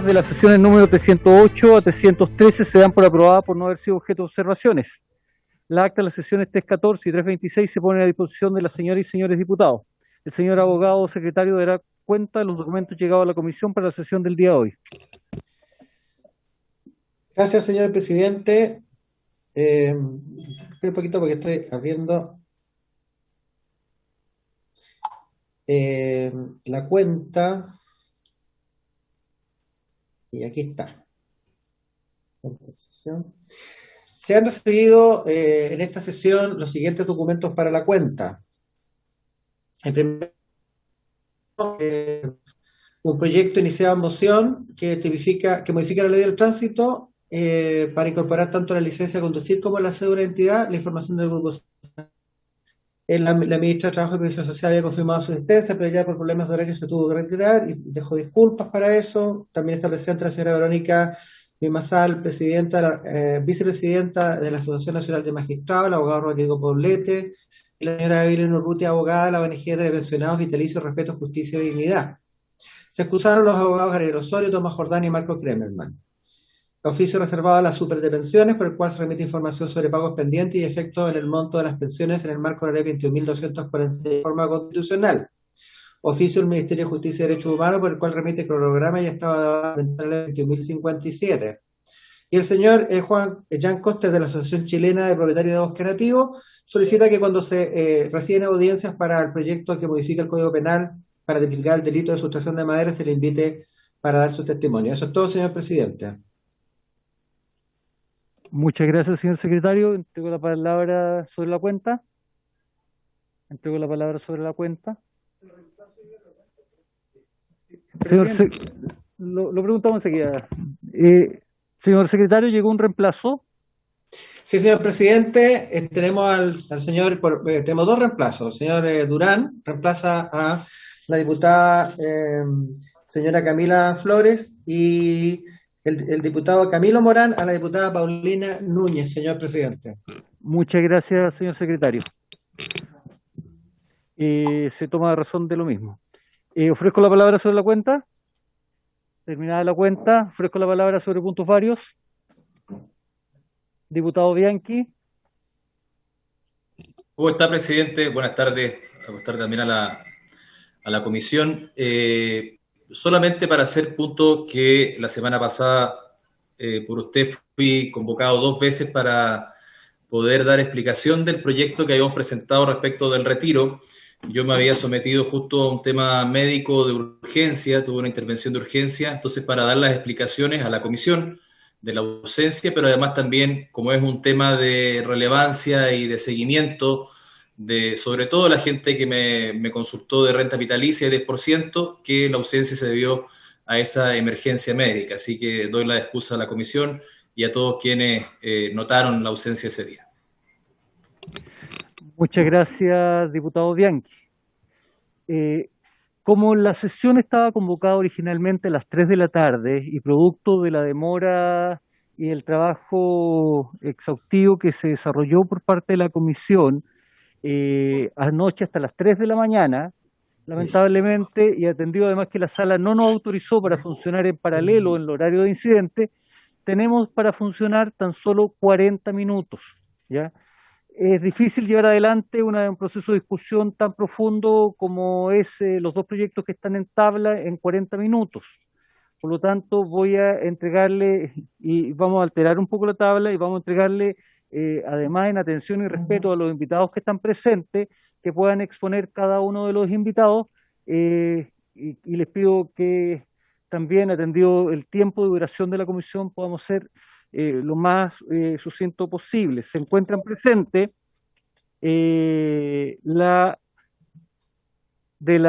De las sesiones número 308 a 313 se dan por aprobadas por no haber sido objeto de observaciones. La acta de las sesiones 314 y 326 se pone a disposición de las señoras y señores diputados. El señor abogado o secretario dará cuenta de los documentos llegados a la comisión para la sesión del día de hoy. Gracias, señor presidente. Espera un poquito porque estoy abriendo la cuenta. Y aquí está. Se han recibido en esta sesión los siguientes documentos para la cuenta. El primero, un proyecto iniciado en moción que modifica la ley del tránsito para incorporar tanto la licencia de conducir como la cédula de identidad, la información del grupo. La ministra de Trabajo y Previsión Social había confirmado su existencia, pero ya por problemas de horario se tuvo que retirar y dejó disculpas para eso. También está presente la señora Verónica Bimasal, vicepresidenta de la Asociación Nacional de Magistrados, el abogado Rodrigo Poblete, y la señora Evelyn Urrutia, abogada de la ONG de Pensionados Vitalicio, Respeto, Justicia y Dignidad. Se excusaron los abogados Gabriel Osorio, Tomás Jordán y Marco Kremerman. Oficio reservado a las superdepensiones, por el cual se remite información sobre pagos pendientes y efectos en el monto de las pensiones en el marco de la ley 21.240 de forma constitucional. Oficio del Ministerio de Justicia y Derechos Humanos, por el cual remite cronograma y estado de la ley 21.057. Y el señor Jean Costes, de la Asociación Chilena de Propietarios de Bosque Nativo, solicita que cuando se reciben audiencias para el proyecto que modifica el Código Penal para tipificar el delito de sustracción de madera, se le invite para dar su testimonio. Eso es todo, señor presidente. Muchas gracias, señor secretario. Entrego la palabra sobre la cuenta. Entrego la palabra sobre la cuenta. Señor, lo preguntamos enseguida. Señor secretario, ¿llegó un reemplazo? Sí, señor presidente. Tenemos tenemos dos reemplazos. El señor Durán reemplaza a la diputada señora Camila Flores y el diputado Camilo Morán a la diputada Paulina Núñez, señor presidente. Muchas gracias, señor secretario. Se toma razón de lo mismo. Ofrezco la palabra sobre la cuenta. Terminada la cuenta, ofrezco la palabra sobre puntos varios. Diputado Bianchi. ¿Cómo está, presidente? Buenas tardes. Buenas tardes también a la comisión. Solamente para hacer punto que la semana pasada por usted fui convocado 2 veces para poder dar explicación del proyecto que habíamos presentado respecto del retiro. Yo me había sometido justo a un tema médico de urgencia, tuve una intervención de urgencia, entonces para dar las explicaciones a la comisión de la ausencia, pero además también, como es un tema de relevancia y de seguimiento, sobre todo la gente que me consultó de renta vitalicia y 10%, que la ausencia se debió a esa emergencia médica. Así que doy la excusa a la comisión y a todos quienes notaron la ausencia ese día. Muchas gracias, diputado Bianchi. Como la sesión estaba convocada originalmente a las 3 de la tarde y producto de la demora y el trabajo exhaustivo que se desarrolló por parte de la comisión, anoche hasta las 3 de la mañana, lamentablemente, y atendido además que la sala no nos autorizó para funcionar en paralelo en el horario de incidente, tenemos para funcionar tan solo 40 minutos, ¿ya? Es difícil llevar adelante un proceso de discusión tan profundo como es los 2 proyectos que están en tabla en 40 minutos. Por lo tanto, voy a entregarle, y vamos a alterar un poco la tabla, y vamos a entregarle además en atención y respeto a los invitados que están presentes, que puedan exponer cada uno de los invitados, y les pido que también, atendido el tiempo de duración de la comisión, podamos ser lo más sucinto posible. Se encuentran presentes de la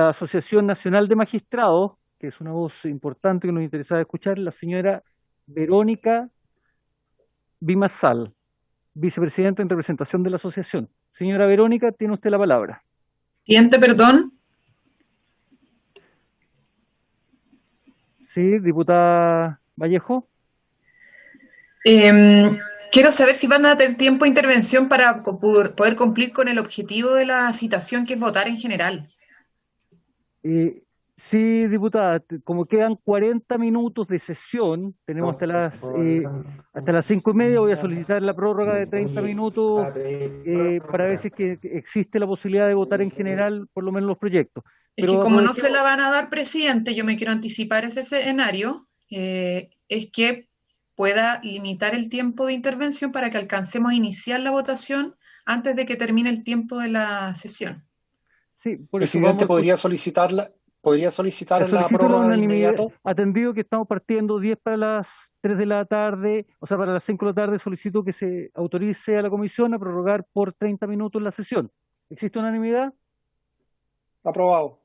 Asociación Nacional de Magistrados, que es una voz importante que nos interesaba escuchar, la señora Verónica Bimasal, vicepresidenta en representación de la asociación. Señora Verónica, tiene usted la palabra. Presidente, perdón. Sí, diputada Vallejo. Quiero saber si van a tener tiempo de intervención para poder cumplir con el objetivo de la citación, que es votar en general. Sí, diputada, como quedan 40 minutos de sesión, tenemos hasta las 5:30, voy a solicitar la prórroga de 30 minutos para ver si es que existe la posibilidad de votar en general, por lo menos los proyectos. Es que Pero como no se aprovechemos, la van a dar, presidente, yo me quiero anticipar ese escenario, es que pueda limitar el tiempo de intervención para que alcancemos a iniciar la votación antes de que termine el tiempo de la sesión. sí, por eso vamos Presidente, a escuchar. podría solicitar la Solicito la prórroga de unanimidad, inmediato. atendido que estamos partiendo 10 para las 3 de la tarde, o sea, para las 5 de la tarde, solicito que se autorice a la comisión a prorrogar por 30 minutos la sesión. ¿Existe unanimidad? Aprobado.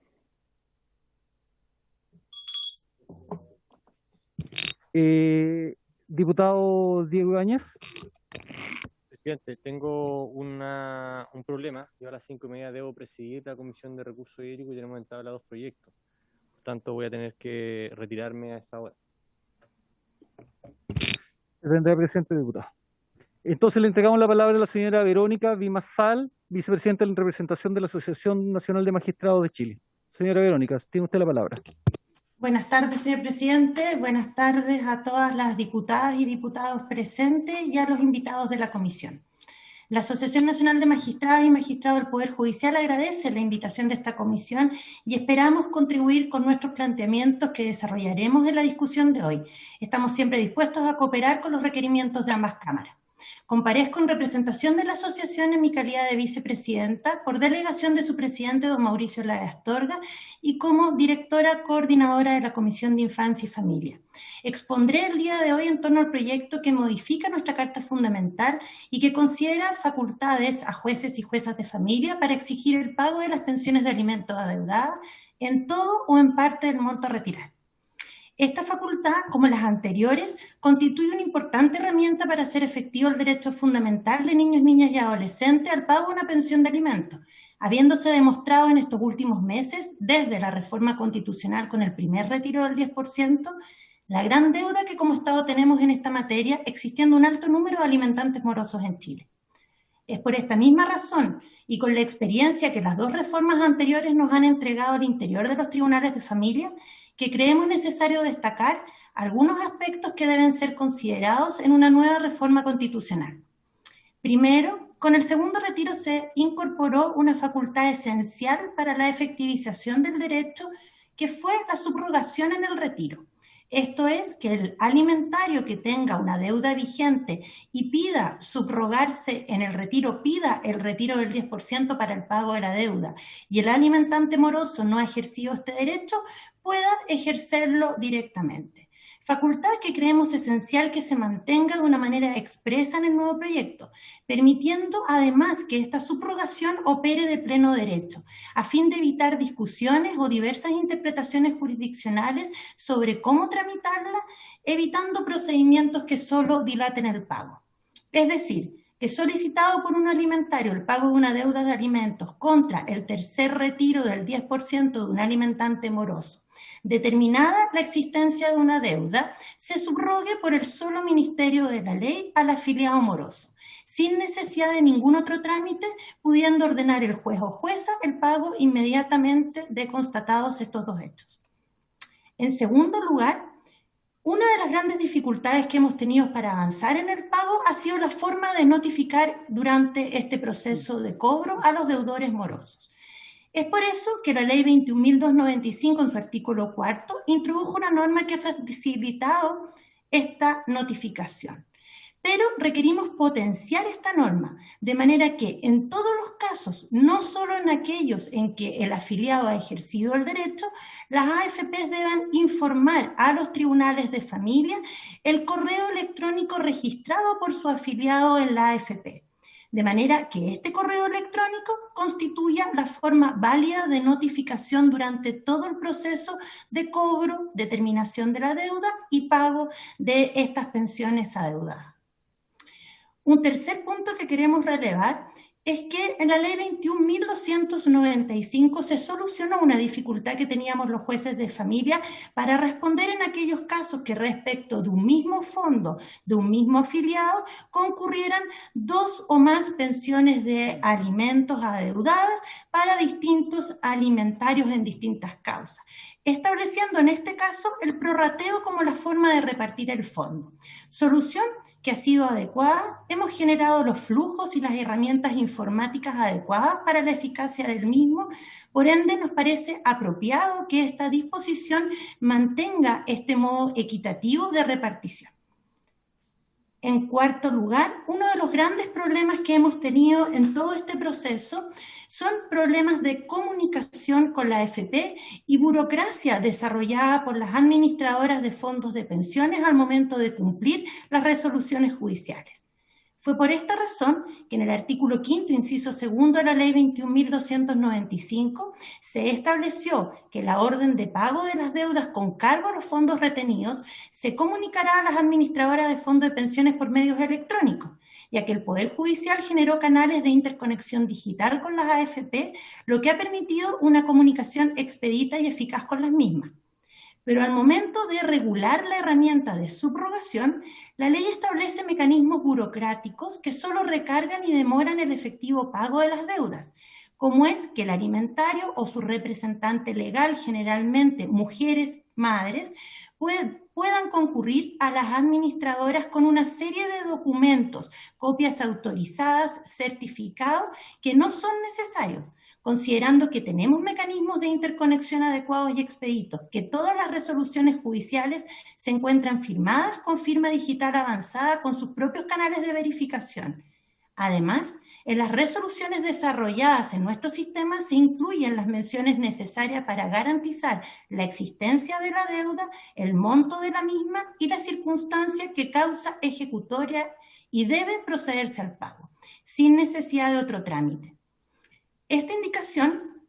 Diputado Diego Ibáñez. Presidente, tengo un problema. Yo a las 5:30 debo presidir la Comisión de Recursos Hídricos y tenemos en tabla 2 proyectos. Por tanto, voy a tener que retirarme a esa hora. Tendrá presente, diputado. Entonces le entregamos la palabra a la señora Verónica Vimasal, vicepresidenta en representación de la Asociación Nacional de Magistrados de Chile. Señora Verónica, tiene usted la palabra. Buenas tardes, señor presidente. Buenas tardes a todas las diputadas y diputados presentes y a los invitados de la comisión. La Asociación Nacional de Magistradas y Magistrados del Poder Judicial agradece la invitación de esta comisión y esperamos contribuir con nuestros planteamientos que desarrollaremos en la discusión de hoy. Estamos siempre dispuestos a cooperar con los requerimientos de ambas cámaras. Comparezco en representación de la asociación en mi calidad de vicepresidenta, por delegación de su presidente, don Mauricio Lae Astorga, y como directora coordinadora de la Comisión de Infancia y Familia. Expondré el día de hoy en torno al proyecto que modifica nuestra Carta Fundamental y que considera facultades a jueces y juezas de familia para exigir el pago de las pensiones de alimentos adeudadas en todo o en parte del monto a retirar. Esta facultad, como las anteriores, constituye una importante herramienta para hacer efectivo el derecho fundamental de niños, niñas y adolescentes al pago de una pensión de alimentos, habiéndose demostrado en estos últimos meses, desde la reforma constitucional con el primer retiro del 10%, la gran deuda que como Estado tenemos en esta materia, existiendo un alto número de alimentantes morosos en Chile. Es por esta misma razón y con la experiencia que las dos reformas anteriores nos han entregado al interior de los tribunales de familia, que creemos necesario destacar algunos aspectos que deben ser considerados en una nueva reforma constitucional. Primero, con el segundo retiro se incorporó una facultad esencial para la efectivización del derecho, que fue la subrogación en el retiro. Esto es, que el alimentario que tenga una deuda vigente y pida subrogarse en el retiro, pida el retiro del 10% para el pago de la deuda, y el alimentante moroso no ha ejercido este derecho, pueda ejercerlo directamente. Facultad que creemos esencial que se mantenga de una manera expresa en el nuevo proyecto, permitiendo además que esta subrogación opere de pleno derecho, a fin de evitar discusiones o diversas interpretaciones jurisdiccionales sobre cómo tramitarla, evitando procedimientos que solo dilaten el pago. Es decir, que solicitado por un alimentario el pago de una deuda de alimentos contra el tercer retiro del 10% de un alimentante moroso, determinada la existencia de una deuda, se subrogue por el solo ministerio de la ley al afiliado moroso, sin necesidad de ningún otro trámite, pudiendo ordenar el juez o jueza el pago inmediatamente de constatados estos dos hechos. En segundo lugar, una de las grandes dificultades que hemos tenido para avanzar en el pago ha sido la forma de notificar durante este proceso de cobro a los deudores morosos. Es por eso que la Ley 21.295 en su artículo 4 introdujo una norma que ha facilitado esta notificación. Pero requerimos potenciar esta norma, de manera que en todos los casos, no solo en aquellos en que el afiliado ha ejercido el derecho, las AFPs deban informar a los tribunales de familia el correo electrónico registrado por su afiliado en la AFP, de manera que este correo electrónico constituya la forma válida de notificación durante todo el proceso de cobro, determinación de la deuda y pago de estas pensiones adeudadas. Un tercer punto que queremos relevar es que en la ley 21.295 se solucionó una dificultad que teníamos los jueces de familia para responder en aquellos casos que respecto de un mismo fondo, de un mismo afiliado, concurrieran 2 o más pensiones de alimentos adeudadas para distintos alimentarios en distintas causas, estableciendo en este caso el prorrateo como la forma de repartir el fondo. Solución que ha sido adecuada, hemos generado los flujos y las herramientas informáticas adecuadas para la eficacia del mismo, por ende nos parece apropiado que esta disposición mantenga este modo equitativo de repartición. En cuarto lugar, uno de los grandes problemas que hemos tenido en todo este proceso son problemas de comunicación con la AFP y burocracia desarrollada por las administradoras de fondos de pensiones al momento de cumplir las resoluciones judiciales. Fue por esta razón que en el artículo 5º, inciso 2 de la ley 21.295 se estableció que la orden de pago de las deudas con cargo a los fondos retenidos se comunicará a las administradoras de fondos de pensiones por medios electrónicos, ya que el Poder Judicial generó canales de interconexión digital con las AFP, lo que ha permitido una comunicación expedita y eficaz con las mismas. Pero al momento de regular la herramienta de subrogación, la ley establece mecanismos burocráticos que solo recargan y demoran el efectivo pago de las deudas, como es que el alimentario o su representante legal, generalmente mujeres, madres, puedan concurrir a las administradoras con una serie de documentos, copias autorizadas, certificados, que no son necesarios, considerando que tenemos mecanismos de interconexión adecuados y expeditos, que todas las resoluciones judiciales se encuentran firmadas con firma digital avanzada con sus propios canales de verificación. Además, en las resoluciones desarrolladas en nuestro sistema se incluyen las menciones necesarias para garantizar la existencia de la deuda, el monto de la misma y la circunstancia que causa ejecutoria y debe procederse al pago, sin necesidad de otro trámite. Esta indicación,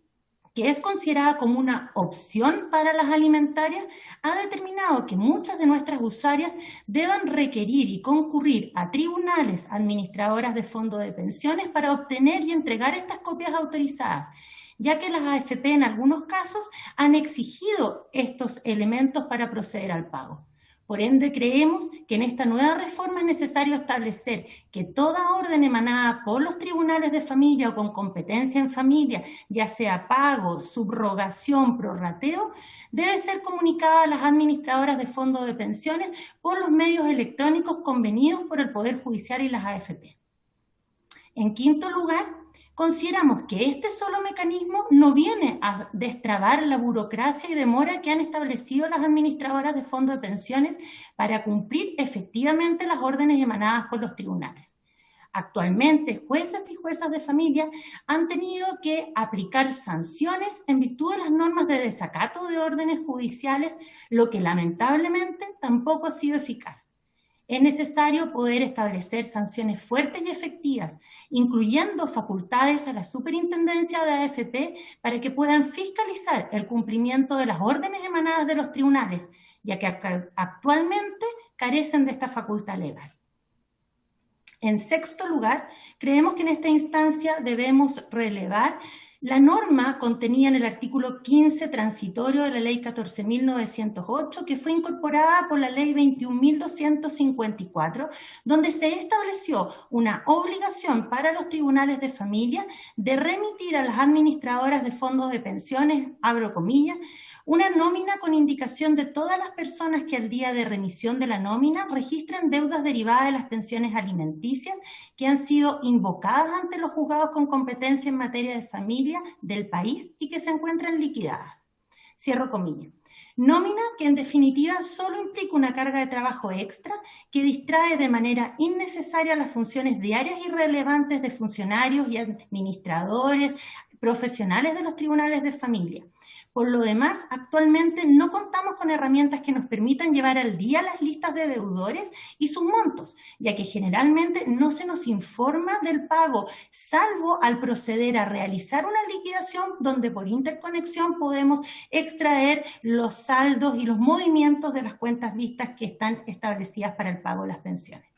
que es considerada como una opción para las alimentarias, ha determinado que muchas de nuestras usuarias deban requerir y concurrir a tribunales administradoras de fondos de pensiones para obtener y entregar estas copias autorizadas, ya que las AFP en algunos casos han exigido estos elementos para proceder al pago. Por ende, creemos que en esta nueva reforma es necesario establecer que toda orden emanada por los tribunales de familia o con competencia en familia, ya sea pago, subrogación, prorrateo, debe ser comunicada a las administradoras de fondos de pensiones por los medios electrónicos convenidos por el Poder Judicial y las AFP. En quinto lugar, consideramos que este solo mecanismo no viene a destrabar la burocracia y demora que han establecido las administradoras de fondos de pensiones para cumplir efectivamente las órdenes emanadas por los tribunales. Actualmente, jueces y juezas de familia han tenido que aplicar sanciones en virtud de las normas de desacato de órdenes judiciales, lo que lamentablemente tampoco ha sido eficaz. Es necesario poder establecer sanciones fuertes y efectivas, incluyendo facultades a la superintendencia de AFP para que puedan fiscalizar el cumplimiento de las órdenes emanadas de los tribunales, ya que actualmente carecen de esta facultad legal. En sexto lugar, creemos que en esta instancia debemos relevar la norma contenida en el artículo 15 transitorio de la ley 14.908, que fue incorporada por la ley 21.254, donde se estableció una obligación para los tribunales de familia de remitir a las administradoras de fondos de pensiones, abro comillas, una nómina con indicación de todas las personas que al día de remisión de la nómina registren deudas derivadas de las pensiones alimenticias que han sido invocadas ante los juzgados con competencia en materia de familia del país y que se encuentran liquidadas. Cierro comillas. Nómina que en definitiva solo implica una carga de trabajo extra que distrae de manera innecesaria las funciones diarias y relevantes de funcionarios y administradores profesionales de los tribunales de familia. Por lo demás, actualmente no contamos con herramientas que nos permitan llevar al día las listas de deudores y sus montos, ya que generalmente no se nos informa del pago, salvo al proceder a realizar una liquidación donde por interconexión podemos extraer los saldos y los movimientos de las cuentas vistas que están establecidas para el pago de las pensiones.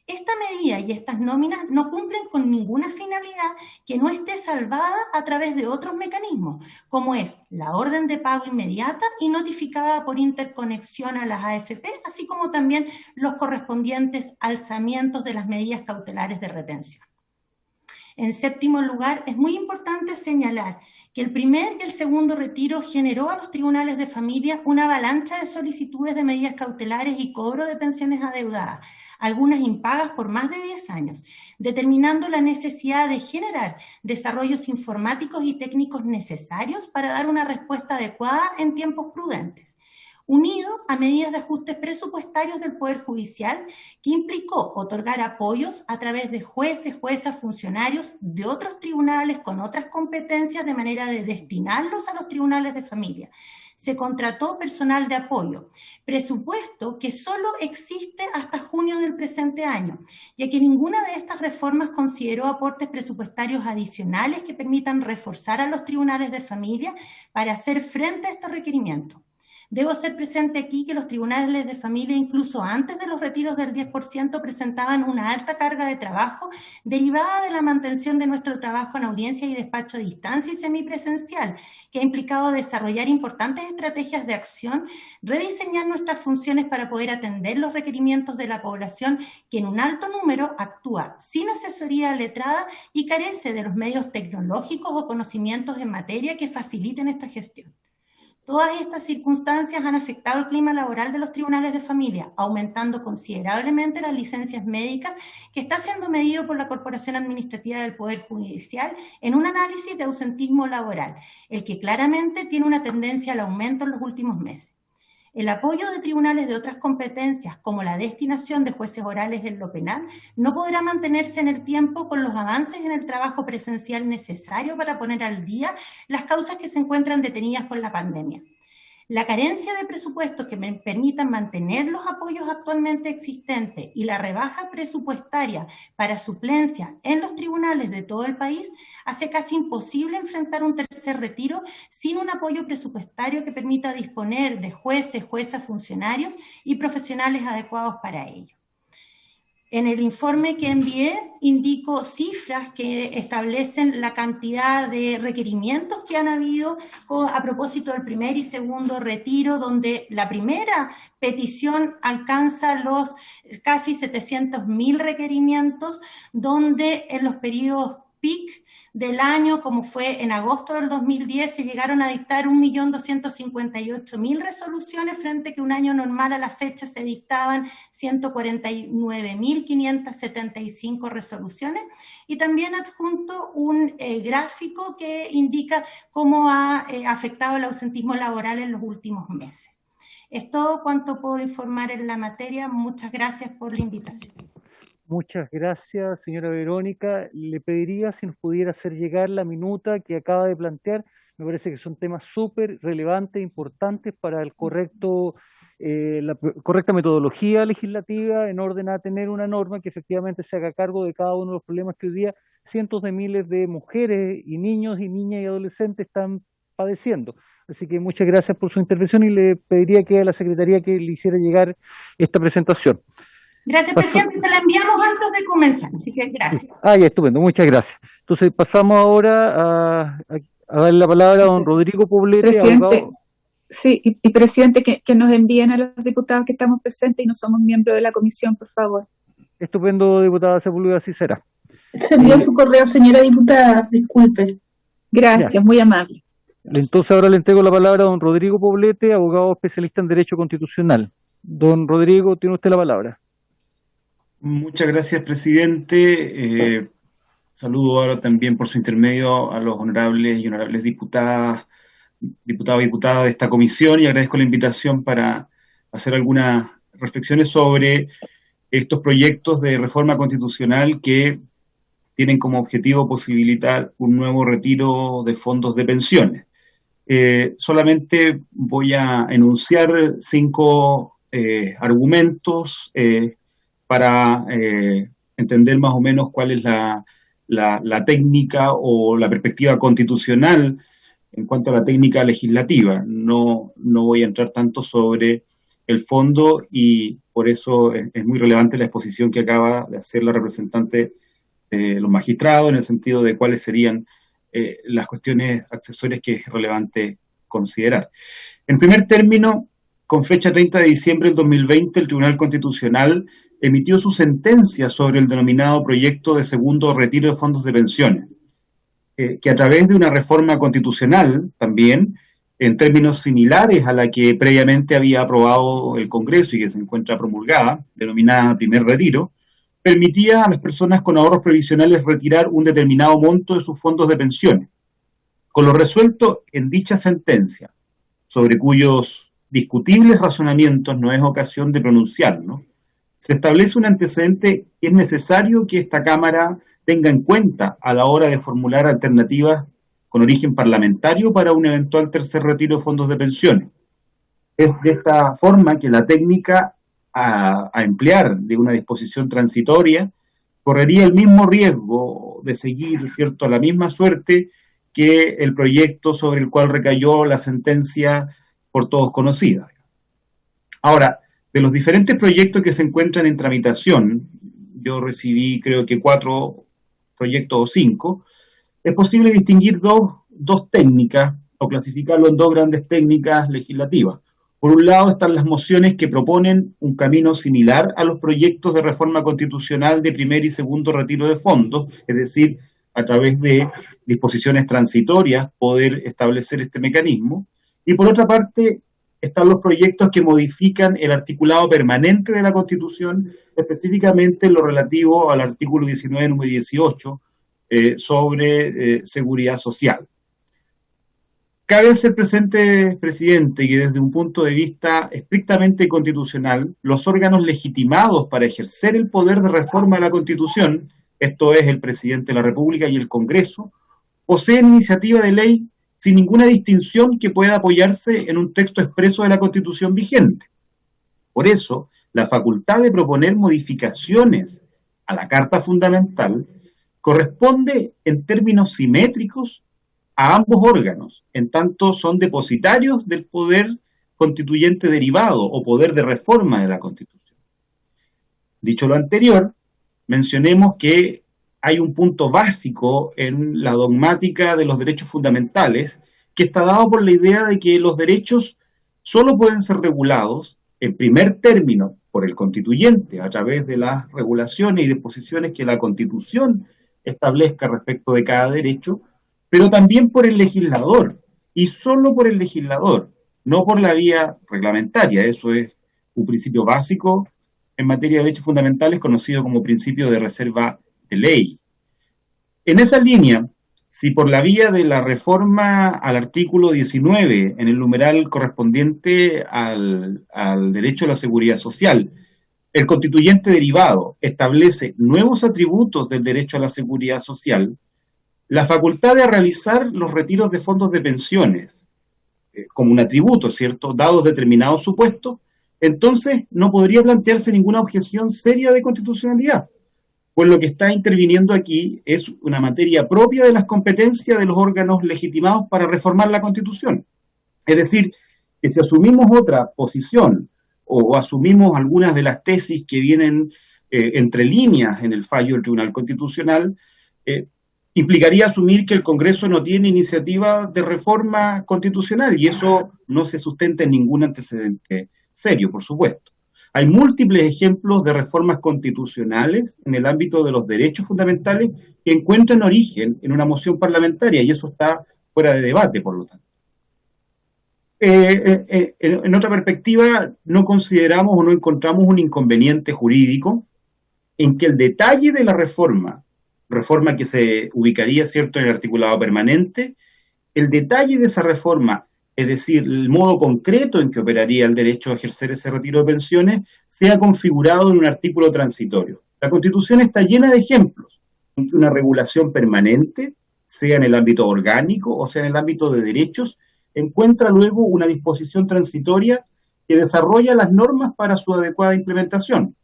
Esta medida y estas nóminas no cumplen con ninguna finalidad que no esté salvada a través de otros mecanismos, como es la orden de pago inmediata y notificada por interconexión a las AFP, así como también los correspondientes alzamientos de las medidas cautelares de retención. En séptimo lugar, es muy importante señalar que el primer y el segundo retiro generó a los tribunales de familia una avalancha de solicitudes de medidas cautelares y cobro de pensiones adeudadas, algunas impagas por más de 10 años, determinando la necesidad de generar desarrollos informáticos y técnicos necesarios para dar una respuesta adecuada en tiempos prudentes, unido a medidas de ajustes presupuestarios del Poder Judicial que implicó otorgar apoyos a través de jueces, juezas, funcionarios de otros tribunales con otras competencias de manera de destinarlos a los tribunales de familia. Se contrató personal de apoyo, presupuesto que solo existe hasta junio del presente año, ya que ninguna de estas reformas consideró aportes presupuestarios adicionales que permitan reforzar a los tribunales de familia para hacer frente a estos requerimientos. Debo ser presente aquí que los tribunales de familia, incluso antes de los retiros del 10%, presentaban una alta carga de trabajo derivada de la mantención de nuestro trabajo en audiencia y despacho a distancia y semipresencial, que ha implicado desarrollar importantes estrategias de acción, rediseñar nuestras funciones para poder atender los requerimientos de la población que en un alto número actúa sin asesoría letrada y carece de los medios tecnológicos o conocimientos en materia que faciliten esta gestión. Todas estas circunstancias han afectado el clima laboral de los tribunales de familia, aumentando considerablemente las licencias médicas que está siendo medido por la Corporación Administrativa del Poder Judicial en un análisis de ausentismo laboral, el que claramente tiene una tendencia al aumento en los últimos meses. El apoyo de tribunales de otras competencias, como la destinación de jueces orales en lo penal, no podrá mantenerse en el tiempo con los avances en el trabajo presencial necesario para poner al día las causas que se encuentran detenidas por la pandemia. La carencia de presupuestos que me permitan mantener los apoyos actualmente existentes y la rebaja presupuestaria para suplencia en los tribunales de todo el país hace casi imposible enfrentar un tercer retiro sin un apoyo presupuestario que permita disponer de jueces, juezas, funcionarios y profesionales adecuados para ello. En el informe que envié indico cifras que establecen la cantidad de requerimientos que han habido a propósito del primer y segundo retiro, donde la primera petición alcanza los casi 700.000 requerimientos, donde en los periodos PIC del año, como fue en agosto del 2010, se llegaron a dictar 1.258.000 resoluciones, frente a que un año normal a la fecha se dictaban 149.575 resoluciones, y también adjunto un gráfico que indica cómo ha afectado el ausentismo laboral en los últimos meses. Es todo cuanto puedo informar en la materia. Muchas gracias por la invitación. Muchas gracias, señora Verónica. Le pediría si nos pudiera hacer llegar la minuta que acaba de plantear. Me parece que son temas súper relevantes, importantes para el la correcta metodología legislativa en orden a tener una norma que efectivamente se haga cargo de cada uno de los problemas que hoy día cientos de miles de mujeres y niños y niñas y adolescentes están padeciendo. Así que muchas gracias por su intervención y le pediría que a la Secretaría que le hiciera llegar esta presentación. Gracias, presidente. Se la enviamos antes de comenzar, así que gracias. Ah, ya, estupendo, muchas gracias. Entonces pasamos ahora a darle la palabra a don Rodrigo Poblete, presidente, abogado. Sí, y presidente, que nos envíen a los diputados que estamos presentes y no somos miembros de la comisión, por favor. Estupendo, diputada Sepúlveda, así será. Se envió su correo, señora diputada, disculpe. Gracias, Ya. Muy amable. Entonces ahora le entrego la palabra a don Rodrigo Poblete, abogado especialista en Derecho Constitucional. Don Rodrigo, tiene usted la palabra. Muchas gracias, presidente. Saludo ahora también por su intermedio a los honorables y honorables diputados y diputadas de esta comisión, y agradezco la invitación para hacer algunas reflexiones sobre estos proyectos de reforma constitucional que tienen como objetivo posibilitar un nuevo retiro de fondos de pensiones. Solamente voy a enunciar 5 argumentos para entender más o menos cuál es la técnica o la perspectiva constitucional en cuanto a la técnica legislativa. No voy a entrar tanto sobre el fondo, y por eso es muy relevante la exposición que acaba de hacer la representante de los magistrados, en el sentido de cuáles serían las cuestiones accesorias que es relevante considerar. En primer término, con fecha 30 de diciembre del 2020, el Tribunal Constitucional emitió su sentencia sobre el denominado proyecto de segundo retiro de fondos de pensiones, que a través de una reforma constitucional también, en términos similares a la que previamente había aprobado el Congreso y que se encuentra promulgada, denominada primer retiro, permitía a las personas con ahorros previsionales retirar un determinado monto de sus fondos de pensiones. Con lo resuelto en dicha sentencia, sobre cuyos discutibles razonamientos no es ocasión de pronunciarnos, se establece un antecedente que es necesario que esta Cámara tenga en cuenta a la hora de formular alternativas con origen parlamentario para un eventual tercer retiro de fondos de pensiones. Es de esta forma que la técnica a emplear de una disposición transitoria correría el mismo riesgo de seguir, ¿cierto?, la misma suerte que el proyecto sobre el cual recayó la sentencia por todos conocida. Ahora, de los diferentes proyectos que se encuentran en tramitación, yo recibí creo que 4 proyectos o 5, es posible distinguir dos técnicas, o clasificarlo en 2 grandes técnicas legislativas. Por un lado están las mociones que proponen un camino similar a los proyectos de reforma constitucional de primer y segundo retiro de fondos, es decir, a través de disposiciones transitorias poder establecer este mecanismo. Y por otra parte están los proyectos que modifican el articulado permanente de la Constitución, específicamente en lo relativo al artículo 19, número 18, sobre seguridad social. Cabe hacer presente, presidente, que desde un punto de vista estrictamente constitucional, los órganos legitimados para ejercer el poder de reforma de la Constitución, esto es el presidente de la República y el Congreso, poseen iniciativa de ley sin ninguna distinción que pueda apoyarse en un texto expreso de la Constitución vigente. Por eso, la facultad de proponer modificaciones a la Carta Fundamental corresponde en términos simétricos a ambos órganos, en tanto son depositarios del poder constituyente derivado o poder de reforma de la Constitución. Dicho lo anterior, mencionemos que hay un punto básico en la dogmática de los derechos fundamentales que está dado por la idea de que los derechos solo pueden ser regulados, en primer término, por el constituyente a través de las regulaciones y disposiciones que la Constitución establezca respecto de cada derecho, pero también por el legislador, y solo por el legislador, no por la vía reglamentaria. Eso es un principio básico en materia de derechos fundamentales conocido como principio de reserva de ley. En esa línea, si por la vía de la reforma al artículo 19, en el numeral correspondiente al derecho a la seguridad social, el constituyente derivado establece nuevos atributos del derecho a la seguridad social, la facultad de realizar los retiros de fondos de pensiones como un atributo, ¿cierto?, dados determinados supuestos, entonces no podría plantearse ninguna objeción seria de constitucionalidad, pues lo que está interviniendo aquí es una materia propia de las competencias de los órganos legitimados para reformar la Constitución. Es decir, que si asumimos otra posición o asumimos algunas de las tesis que vienen entre líneas en el fallo del Tribunal Constitucional, implicaría asumir que el Congreso no tiene iniciativa de reforma constitucional, y eso no se sustenta en ningún antecedente serio, por supuesto. Hay múltiples ejemplos de reformas constitucionales en el ámbito de los derechos fundamentales que encuentran origen en una moción parlamentaria, y eso está fuera de debate, por lo tanto. En otra perspectiva, no consideramos o no encontramos un inconveniente jurídico en que el detalle de la reforma que se ubicaría, ¿cierto?, en el articulado permanente, el detalle de esa reforma, es decir, el modo concreto en que operaría el derecho a ejercer ese retiro de pensiones, sea configurado en un artículo transitorio. La Constitución está llena de ejemplos en que una regulación permanente, sea en el ámbito orgánico o sea en el ámbito de derechos, encuentra luego una disposición transitoria que desarrolla las normas para su adecuada implementación.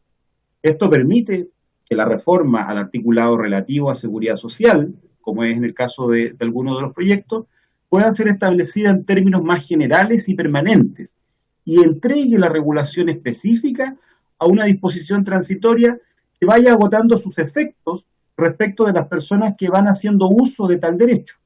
Esto permite que la reforma al articulado relativo a seguridad social, como es en el caso de algunos de los proyectos, pueda ser establecida en términos más generales y permanentes, y entregue la regulación específica a una disposición transitoria que vaya agotando sus efectos respecto de las personas que van haciendo uso de tal derecho,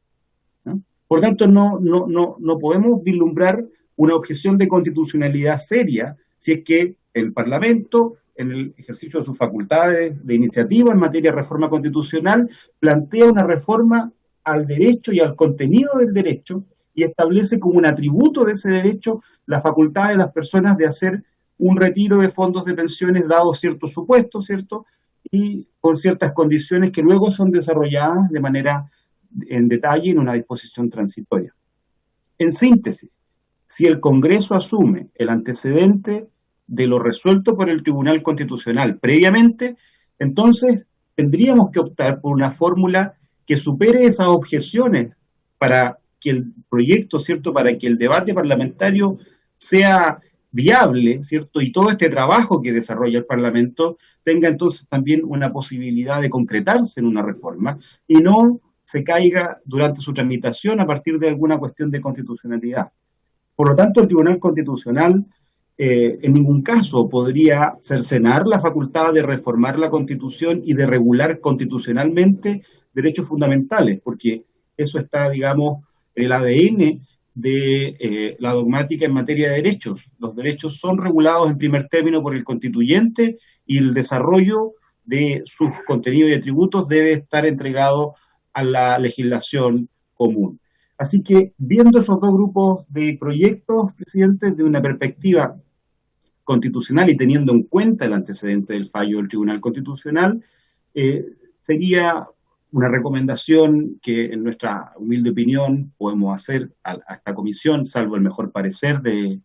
¿no? Por tanto, no podemos vislumbrar una objeción de constitucionalidad seria si es que el Parlamento, en el ejercicio de sus facultades de iniciativa en materia de reforma constitucional, plantea una reforma al derecho y al contenido del derecho y establece como un atributo de ese derecho la facultad de las personas de hacer un retiro de fondos de pensiones dados ciertos supuestos, ¿cierto? Y con ciertas condiciones que luego son desarrolladas de manera en detalle en una disposición transitoria. En síntesis, si el Congreso asume el antecedente de lo resuelto por el Tribunal Constitucional previamente, entonces tendríamos que optar por una fórmula que supere esas objeciones para que el proyecto, ¿cierto?, para que el debate parlamentario sea viable, ¿cierto?, y todo este trabajo que desarrolla el Parlamento tenga entonces también una posibilidad de concretarse en una reforma y no se caiga durante su tramitación a partir de alguna cuestión de constitucionalidad. Por lo tanto, el Tribunal Constitucional en ningún caso podría cercenar la facultad de reformar la Constitución y de regular constitucionalmente derechos fundamentales, porque eso está, digamos, en el ADN de la dogmática en materia de derechos. Los derechos son regulados en primer término por el constituyente y el desarrollo de sus contenidos y atributos debe estar entregado a la legislación común. Así que, viendo esos dos grupos de proyectos, presidente, de una perspectiva constitucional y teniendo en cuenta el antecedente del fallo del Tribunal Constitucional, sería una recomendación que en nuestra humilde opinión podemos hacer a esta comisión, salvo el mejor parecer de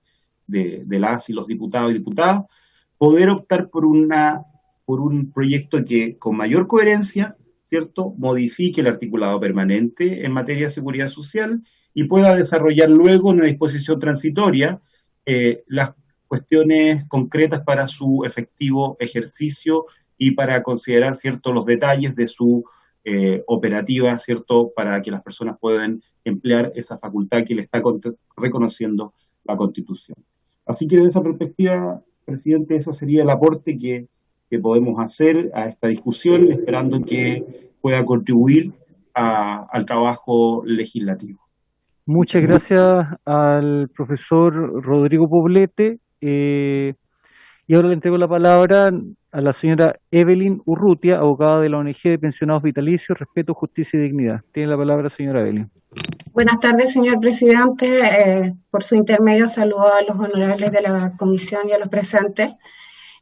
las y los diputados y diputadas, poder optar por un proyecto que con mayor coherencia, ¿cierto?, modifique el articulado permanente en materia de seguridad social y pueda desarrollar luego en una disposición transitoria las cuestiones concretas para su efectivo ejercicio y para considerar, ¿cierto?, los detalles de su operativa, ¿cierto?, para que las personas puedan emplear esa facultad que le está reconociendo la Constitución. Así que desde esa perspectiva, presidente, ese sería el aporte que podemos hacer a esta discusión, esperando que pueda contribuir al trabajo legislativo. Muchas gracias al profesor Rodrigo Poblete. Y ahora le entrego la palabra a la señora Evelyn Urrutia, abogada de la ONG de Pensionados Vitalicios, Respeto, Justicia y Dignidad. Tiene la palabra, señora Evelyn. Buenas tardes, señor presidente. Por su intermedio, saludo a los honorables de la comisión y a los presentes.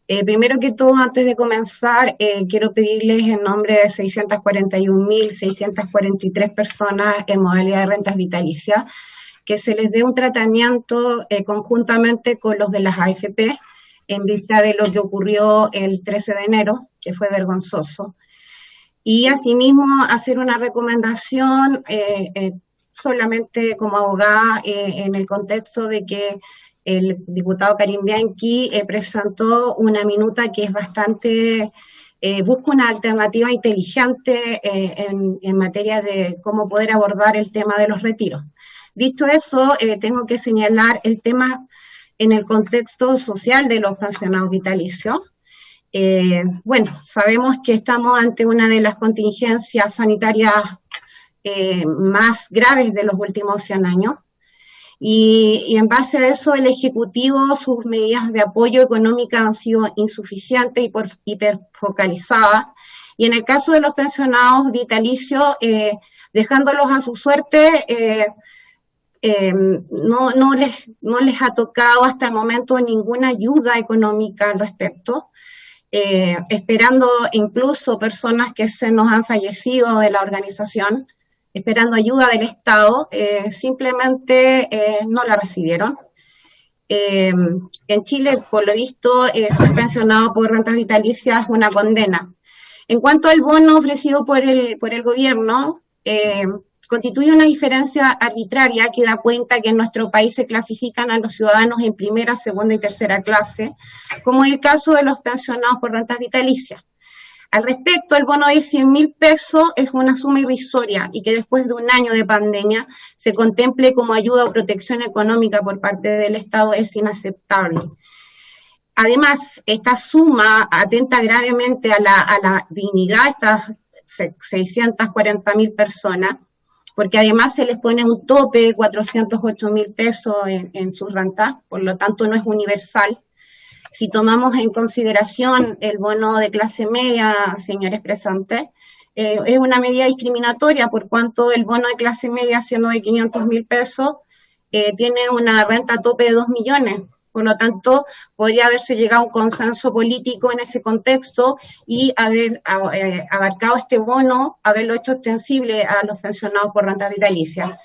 Primero que todo, antes de comenzar, quiero pedirles en nombre de 641.643 personas en modalidad de rentas vitalicias que se les dé un tratamiento conjuntamente con los de las AFP en vista de lo que ocurrió el 13 de enero, que fue vergonzoso. Y asimismo hacer una recomendación solamente como abogada en el contexto de que el diputado Karim Bianchi presentó una minuta que es bastante, busca una alternativa inteligente en materia de cómo poder abordar el tema de los retiros. Dicho eso, tengo que señalar el tema en el contexto social de los pensionados vitalicios. Bueno, sabemos que estamos ante una de las contingencias sanitarias más graves de los últimos 100 años. Y en base a eso, el Ejecutivo, sus medidas de apoyo económico han sido insuficientes y hiperfocalizadas. Y en el caso de los pensionados vitalicios, dejándolos a su suerte, no les ha tocado hasta el momento ninguna ayuda económica al respecto, esperando incluso personas que se nos han fallecido de la organización, esperando ayuda del Estado, simplemente no la recibieron. En Chile, por lo visto, ser pensionado por rentas vitalicias es una condena. En cuanto al bono ofrecido por el gobierno, constituye una diferencia arbitraria que da cuenta que en nuestro país se clasifican a los ciudadanos en primera, segunda y tercera clase, como es el caso de los pensionados por rentas vitalicias. Al respecto, el bono de 100.000 pesos es una suma irrisoria y que después de un año de pandemia se contemple como ayuda o protección económica por parte del Estado es inaceptable. Además, esta suma atenta gravemente a la dignidad de estas 640.000 personas, porque además se les pone un tope de 408.000 pesos en sus rentas, por lo tanto no es universal. Si tomamos en consideración el bono de clase media, señores presentes, es una medida discriminatoria por cuanto el bono de clase media, siendo de 500.000 pesos, tiene una renta tope de 2 millones. Por lo tanto, podría haberse llegado a un consenso político en ese contexto y haber abarcado este bono, haberlo hecho extensible a los pensionados por renta vitalicia.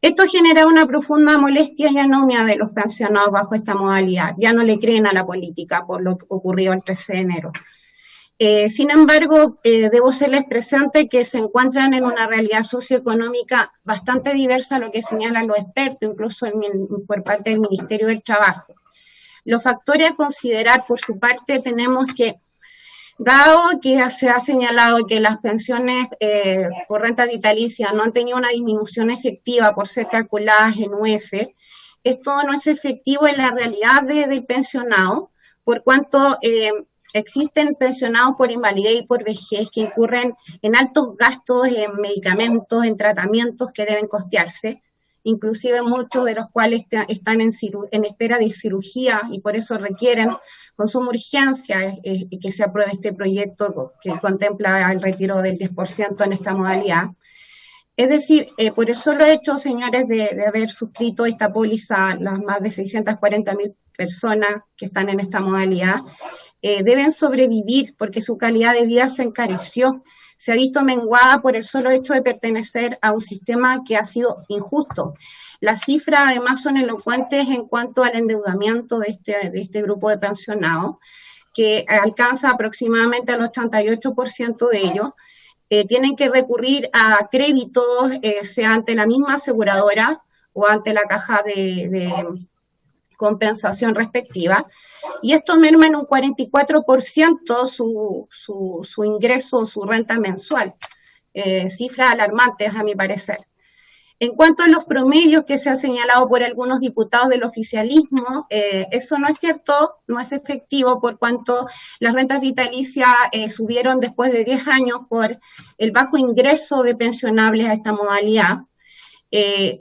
Esto genera una profunda molestia y anomia de los pensionados bajo esta modalidad. Ya no le creen a la política por lo que ocurrió el 13 de enero. Sin embargo, debo serles presente que se encuentran en una realidad socioeconómica bastante diversa a lo que señalan los expertos, incluso por parte del Ministerio del Trabajo. Los factores a considerar, por su parte, tenemos que, dado que se ha señalado que las pensiones por renta vitalicia no han tenido una disminución efectiva por ser calculadas en UF, esto no es efectivo en la realidad del pensionado, por cuanto existen pensionados por invalidez y por vejez que incurren en altos gastos en medicamentos, en tratamientos que deben costearse, inclusive muchos de los cuales están en espera de cirugía y por eso requieren con suma urgencia que se apruebe este proyecto que contempla el retiro del 10% en esta modalidad. Es decir, por eso lo he hecho, señores, de haber suscrito esta póliza, las más de 640.000 personas que están en esta modalidad, deben sobrevivir porque su calidad de vida se encareció, se ha visto menguada por el solo hecho de pertenecer a un sistema que ha sido injusto. Las cifras además son elocuentes en cuanto al endeudamiento de este grupo de pensionados, que alcanza aproximadamente el 88% de ellos. Tienen que recurrir a créditos, sea ante la misma aseguradora o ante la caja de compensación respectiva, y esto merma en un 44% su ingreso, su renta mensual, cifras alarmantes a mi parecer. En cuanto a los promedios que se ha señalado por algunos diputados del oficialismo, eso no es cierto, no es efectivo por cuanto las rentas vitalicias subieron después de 10 años por el bajo ingreso de pensionables a esta modalidad.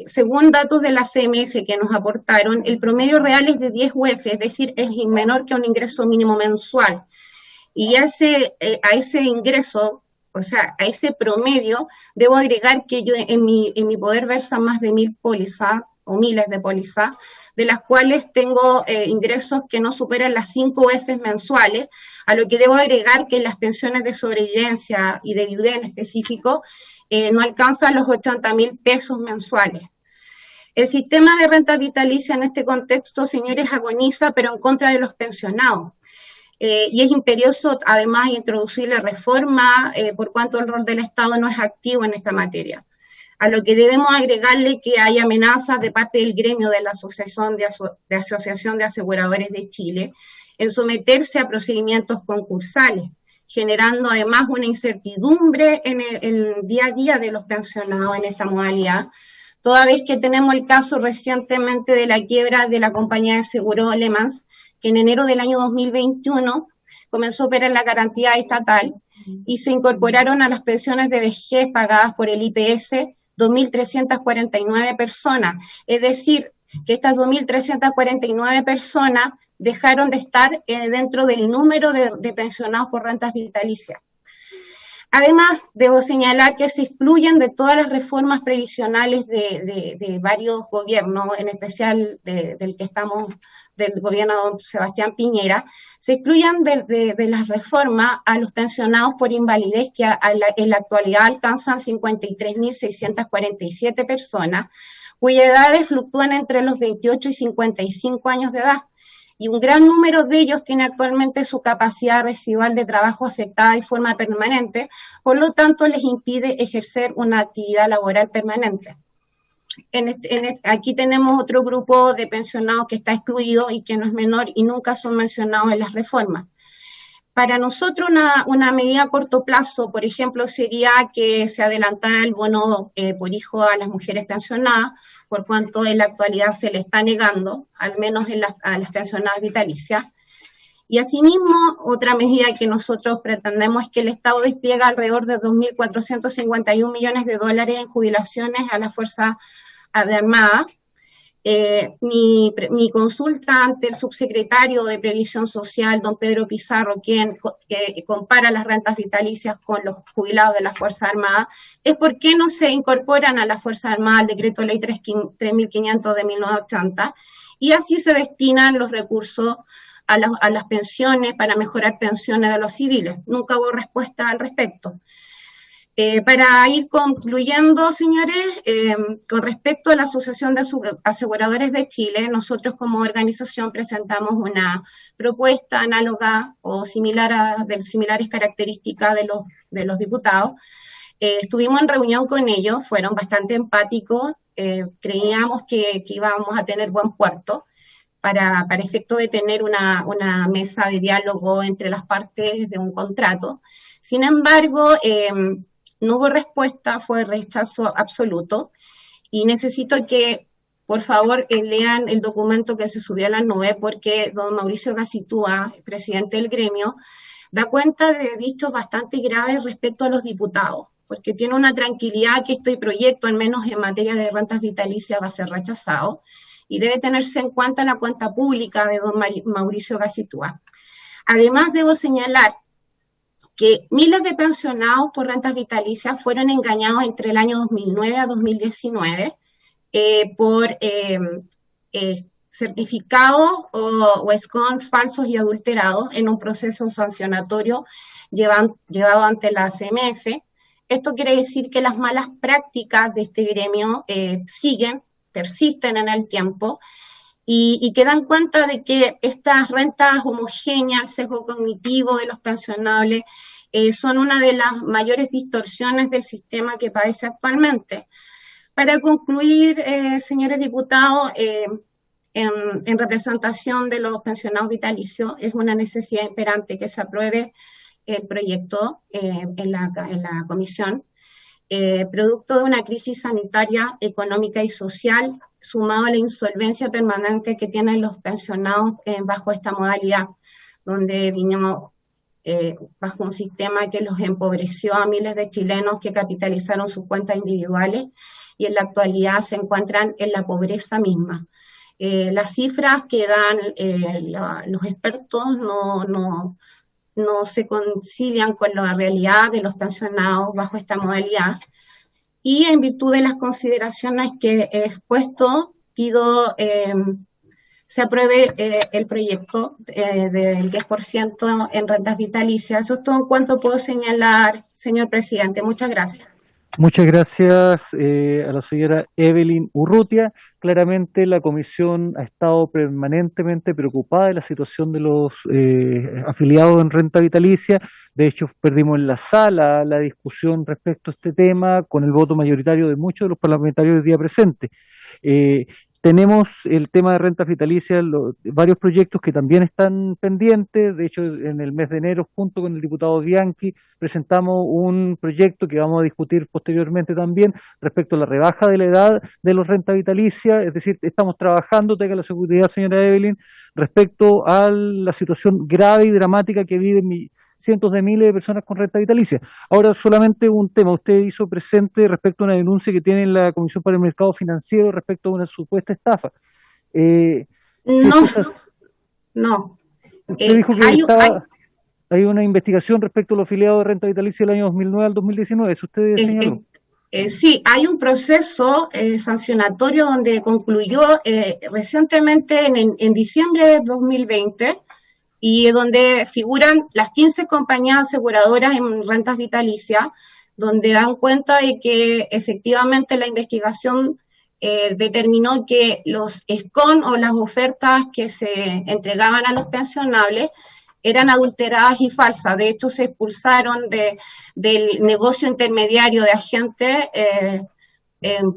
Según datos de la CMF que nos aportaron, el promedio real es de 10 UF, es decir, es menor que un ingreso mínimo mensual. Y a ese ingreso, o sea, a ese promedio, debo agregar que yo en mi poder versan más de 1.000 pólizas o miles de pólizas, de las cuales tengo ingresos que no superan las 5 UF mensuales, a lo que debo agregar que las pensiones de sobrevivencia y de viudez en específico no alcanzan los 80.000 pesos mensuales. El sistema de renta vitalicia en este contexto, señores, agoniza, pero en contra de los pensionados. Y es imperioso, además, introducir la reforma por cuanto el rol del Estado no es activo en esta materia. A lo que debemos agregarle que hay amenazas de parte del gremio de la Asociación de Aseguradores de Chile en someterse a procedimientos concursales, generando además una incertidumbre en el día a día de los pensionados en esta modalidad, toda vez que tenemos el caso recientemente de la quiebra de la compañía de seguro Lehmann, que en enero del año 2021 comenzó a operar la garantía estatal y se incorporaron a las pensiones de vejez pagadas por el IPS 2.349 personas, es decir, que estas 2.349 personas dejaron de estar dentro del número de pensionados por rentas vitalicias. Además, debo señalar que se excluyen de todas las reformas previsionales de varios gobiernos, en especial del gobierno de don Sebastián Piñera, se excluyen de las reformas a los pensionados por invalidez que en la actualidad alcanzan 53.647 personas, cuyas edades fluctúan entre los 28 y 55 años de edad. Y un gran número de ellos tiene actualmente su capacidad residual de trabajo afectada de forma permanente, por lo tanto les impide ejercer una actividad laboral permanente. Aquí tenemos otro grupo de pensionados que está excluido y que no es menor y nunca son mencionados en las reformas. Para nosotros una medida a corto plazo, por ejemplo, sería que se adelantara el bono por hijo a las mujeres pensionadas, por cuanto en la actualidad se le está negando, al menos a las pensionadas vitalicias. Y asimismo, otra medida que nosotros pretendemos es que el Estado despliega alrededor de 2.451 millones de dólares en jubilaciones a la Fuerza Armada. Mi consulta ante el subsecretario de Previsión Social, don Pedro Pizarro, quien compara las rentas vitalicias con los jubilados de la Fuerza Armada, es por qué no se incorporan a la Fuerza Armada al Decreto Ley 3.500 de 1980 y así se destinan los recursos a las pensiones para mejorar pensiones de los civiles. Nunca hubo respuesta al respecto. Para ir concluyendo, señores, con respecto a la Asociación de Aseguradores de Chile, nosotros como organización presentamos una propuesta análoga o de similares características de los diputados. Estuvimos en reunión con ellos, fueron bastante empáticos, creíamos que íbamos a tener buen puerto para efecto de tener una mesa de diálogo entre las partes de un contrato. Sin embargo, no hubo respuesta, fue rechazo absoluto, y necesito que, por favor, lean el documento que se subió a la nube, porque don Mauricio Gacitúa, presidente del gremio, da cuenta de dichos bastante graves respecto a los diputados, porque tiene una tranquilidad que este proyecto, al menos en materia de rentas vitalicias, va a ser rechazado, y debe tenerse en cuenta la cuenta pública de don Mauricio Gacitúa. Además, debo señalar que miles de pensionados por rentas vitalicias fueron engañados entre el año 2009 a 2019 por certificados o ESCON falsos y adulterados en un proceso sancionatorio llevado ante la CMF. Esto quiere decir que las malas prácticas de este gremio persisten en el tiempo, y que dan cuenta de que estas rentas homogéneas, el sesgo cognitivo de los pensionables, son una de las mayores distorsiones del sistema que padece actualmente. Para concluir, señores diputados, en representación de los pensionados vitalicios, es una necesidad imperante que se apruebe el proyecto en la comisión, producto de una crisis sanitaria, económica y social, sumado a la insolvencia permanente que tienen los pensionados bajo esta modalidad, donde vinimos bajo un sistema que los empobreció a miles de chilenos que capitalizaron sus cuentas individuales y en la actualidad se encuentran en la pobreza misma. Las cifras que dan los expertos no se concilian con la realidad de los pensionados bajo esta modalidad. Y en virtud de las consideraciones que he expuesto, pido se apruebe el proyecto del 10% en rentas vitalicias. Eso es todo cuanto puedo señalar, señor presidente. Muchas gracias. Muchas gracias a la señora Evelyn Urrutia. Claramente la comisión ha estado permanentemente preocupada de la situación de los afiliados en renta vitalicia. De hecho, perdimos en la sala la discusión respecto a este tema con el voto mayoritario de muchos de los parlamentarios del día presente. Tenemos el tema de rentas vitalicias, varios proyectos que también están pendientes. De hecho, en el mes de enero, junto con el diputado Bianchi, presentamos un proyecto que vamos a discutir posteriormente también respecto a la rebaja de la edad de los rentas vitalicias. Es decir, estamos trabajando, tenga la seguridad, señora Evelyn, respecto a la situación grave y dramática que viven cientos de miles de personas con renta vitalicia. Ahora, solamente un tema. Usted hizo presente respecto a una denuncia que tiene la Comisión para el Mercado Financiero respecto a una supuesta estafa. No. Usted dijo que hay una investigación respecto a los afiliados de renta vitalicia del año 2009 al 2019. ¿Eso usted señaló? Sí, hay un proceso sancionatorio donde concluyó recientemente en diciembre de 2020, y donde figuran las 15 compañías aseguradoras en rentas vitalicias, donde dan cuenta de que efectivamente la investigación determinó que los ESCON o las ofertas que se entregaban a los pensionables eran adulteradas y falsas. De hecho, se expulsaron del negocio intermediario de agentes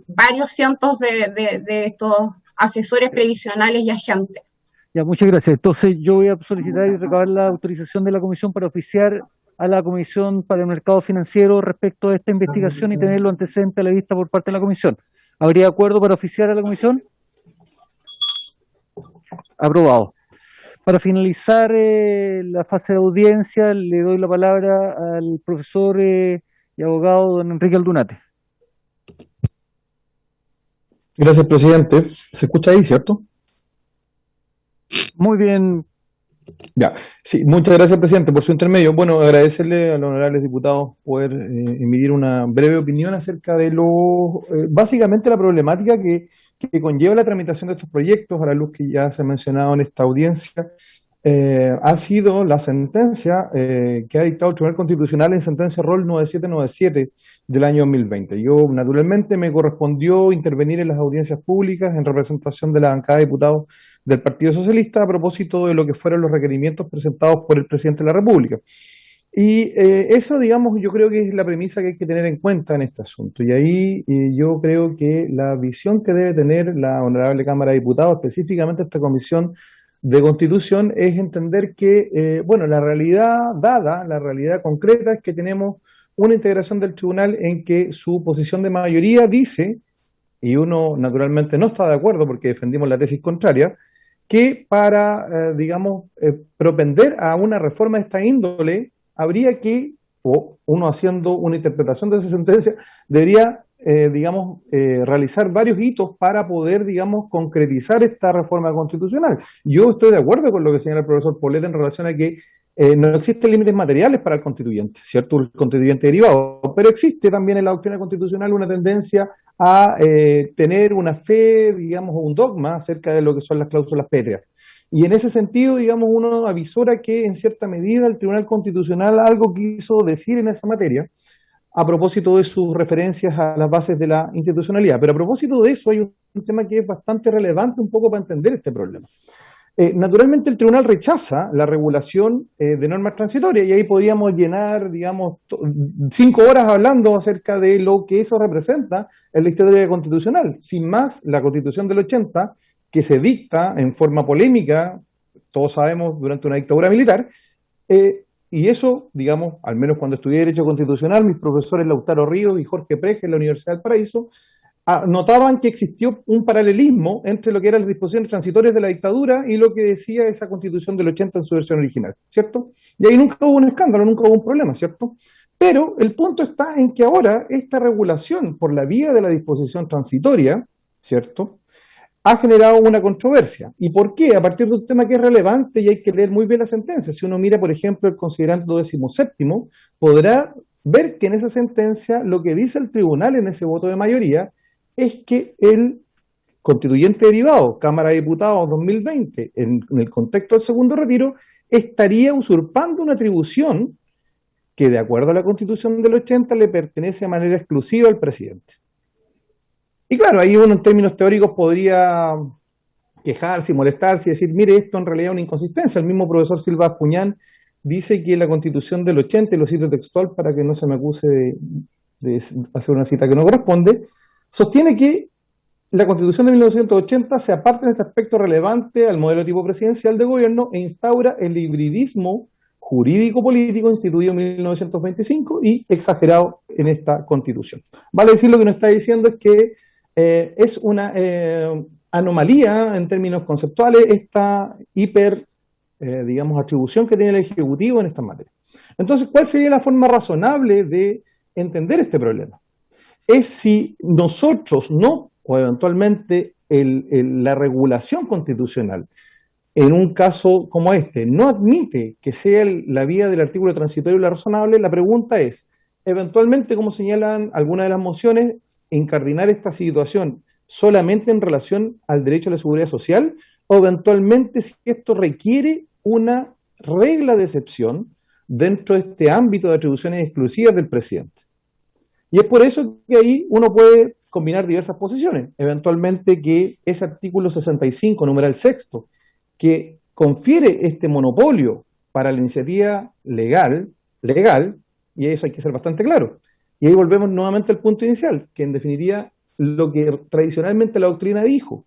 varios cientos de estos asesores previsionales y agentes. Ya, muchas gracias. Entonces yo voy a solicitar y recabar la autorización de la comisión para oficiar a la Comisión para el Mercado Financiero respecto a esta investigación y tenerlo antecedente a la vista por parte de la comisión. ¿Habría acuerdo para oficiar a la comisión? Aprobado. Para finalizar la fase de audiencia, le doy la palabra al profesor y abogado don Enrique Aldunate. Gracias, presidente. ¿Se escucha ahí, cierto? Muy bien. Ya, sí, muchas gracias, presidente, por su intermedio. Bueno, agradecerle a los honorables diputados poder emitir una breve opinión acerca de básicamente la problemática que conlleva la tramitación de estos proyectos, a la luz que ya se ha mencionado en esta audiencia. Ha sido la sentencia que ha dictado el Tribunal Constitucional en sentencia ROL 9797 del año 2020. Yo, naturalmente, me correspondió intervenir en las audiencias públicas en representación de la bancada de diputados del Partido Socialista a propósito de lo que fueron los requerimientos presentados por el presidente de la República. Y eso, digamos, yo creo que es la premisa que hay que tener en cuenta en este asunto. Y ahí yo creo que la visión que debe tener la Honorable Cámara de Diputados, específicamente esta Comisión de Constitución, es entender que, bueno, la realidad dada, la realidad concreta es que tenemos una integración del tribunal en que su posición de mayoría dice, y uno naturalmente no está de acuerdo porque defendimos la tesis contraria, que para, digamos, propender a una reforma de esta índole, habría que, o uno haciendo una interpretación de esa sentencia, debería, digamos, realizar varios hitos para poder, digamos, concretizar esta reforma constitucional. Yo estoy de acuerdo con lo que señala el profesor Poblete en relación a que no existen límites materiales para el constituyente, ¿cierto? El constituyente derivado, pero existe también en la doctrina constitucional una tendencia a tener una fe, digamos, o un dogma acerca de lo que son las cláusulas pétreas. Y en ese sentido, digamos, uno avisora que en cierta medida el Tribunal Constitucional algo quiso decir en esa materia a propósito de sus referencias a las bases de la institucionalidad. Pero a propósito de eso hay un tema que es bastante relevante un poco para entender este problema. Naturalmente el tribunal rechaza la regulación de normas transitorias y ahí podríamos llenar, digamos, 5 horas hablando acerca de lo que eso representa en la historia constitucional. Sin más, la Constitución del 80, que se dicta en forma polémica, todos sabemos, durante una dictadura militar, y eso, digamos, al menos cuando estudié Derecho Constitucional, mis profesores Lautaro Ríos y Jorge Preje en la Universidad del Paraíso, notaban que existió un paralelismo entre lo que eran las disposiciones transitorias de la dictadura y lo que decía esa Constitución del 80 en su versión original, ¿cierto? Y ahí nunca hubo un escándalo, nunca hubo un problema, ¿cierto? Pero el punto está en que ahora esta regulación por la vía de la disposición transitoria, ¿cierto?, ha generado una controversia. ¿Y por qué? A partir de un tema que es relevante y hay que leer muy bien la sentencia. Si uno mira, por ejemplo, el considerando 17º, podrá ver que en esa sentencia lo que dice el tribunal en ese voto de mayoría es que el constituyente derivado, Cámara de Diputados 2020, en el contexto del segundo retiro, estaría usurpando una atribución que, de acuerdo a la Constitución del 80, le pertenece de manera exclusiva al presidente. Y claro, ahí uno en términos teóricos podría quejarse y molestarse y decir, mire, esto en realidad es una inconsistencia. El mismo profesor Silva Puñán dice que la Constitución del 80, y lo cito textual para que no se me acuse de hacer una cita que no corresponde, sostiene que la Constitución de 1980 se aparta en este aspecto relevante al modelo tipo presidencial de gobierno e instaura el hibridismo jurídico-político instituido en 1925 y exagerado en esta Constitución. Vale decir, lo que nos está diciendo es que es una anomalía en términos conceptuales esta digamos, atribución que tiene el Ejecutivo en esta materia. Entonces, ¿cuál sería la forma razonable de entender este problema? Es si nosotros no, o eventualmente la regulación constitucional, en un caso como este, no admite que sea la vía del artículo transitorio la razonable, la pregunta es, eventualmente, como señalan algunas de las mociones, incardinar esta situación solamente en relación al derecho a la seguridad social, o eventualmente si esto requiere una regla de excepción dentro de este ámbito de atribuciones exclusivas del presidente. Y es por eso que ahí uno puede combinar diversas posiciones. Eventualmente que ese artículo 65, numeral sexto, que confiere este monopolio para la iniciativa legal, y eso hay que ser bastante claro. Y ahí volvemos nuevamente al punto inicial, que en definitiva lo que tradicionalmente la doctrina dijo,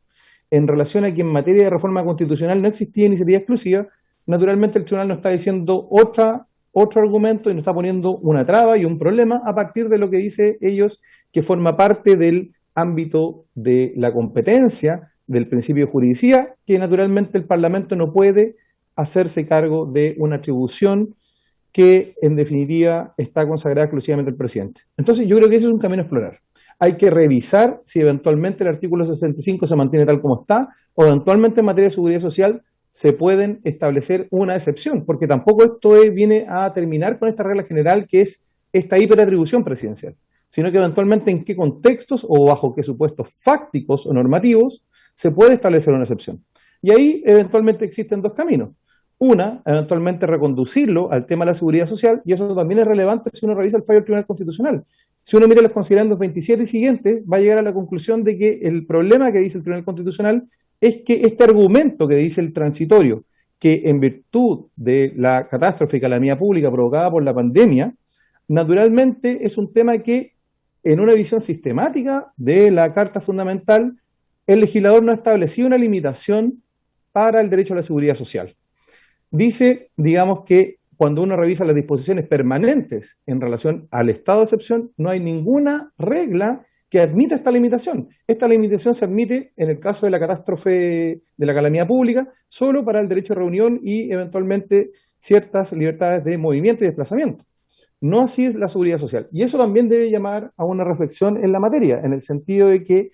en relación a que en materia de reforma constitucional no existía iniciativa exclusiva, naturalmente el tribunal nos está diciendo otro argumento y nos está poniendo una traba y un problema a partir de lo que dice ellos que forma parte del ámbito de la competencia del principio de juridicidad, que naturalmente el Parlamento no puede hacerse cargo de una atribución que en definitiva está consagrada exclusivamente al presidente. Entonces yo creo que ese es un camino a explorar. Hay que revisar si eventualmente el artículo 65 se mantiene tal como está, o eventualmente en materia de seguridad social se pueden establecer una excepción, porque tampoco esto viene a terminar con esta regla general que es esta hiperatribución presidencial, sino que eventualmente en qué contextos o bajo qué supuestos fácticos o normativos se puede establecer una excepción. Y ahí eventualmente existen dos caminos. Una, eventualmente reconducirlo al tema de la seguridad social, y eso también es relevante si uno revisa el fallo del Tribunal Constitucional. Si uno mira los considerandos 27 y siguientes, va a llegar a la conclusión de que el problema que dice el Tribunal Constitucional es que este argumento que dice el transitorio, que en virtud de la catástrofe y calamidad pública provocada por la pandemia, naturalmente es un tema que en una visión sistemática de la Carta Fundamental, el legislador no ha establecido una limitación para el derecho a la seguridad social. Dice, digamos, que cuando uno revisa las disposiciones permanentes en relación al estado de excepción, no hay ninguna regla que admita esta limitación. Esta limitación se admite en el caso de la catástrofe de la calamidad pública, solo para el derecho a reunión y eventualmente ciertas libertades de movimiento y desplazamiento. No así es la seguridad social. Y eso también debe llamar a una reflexión en la materia, en el sentido de que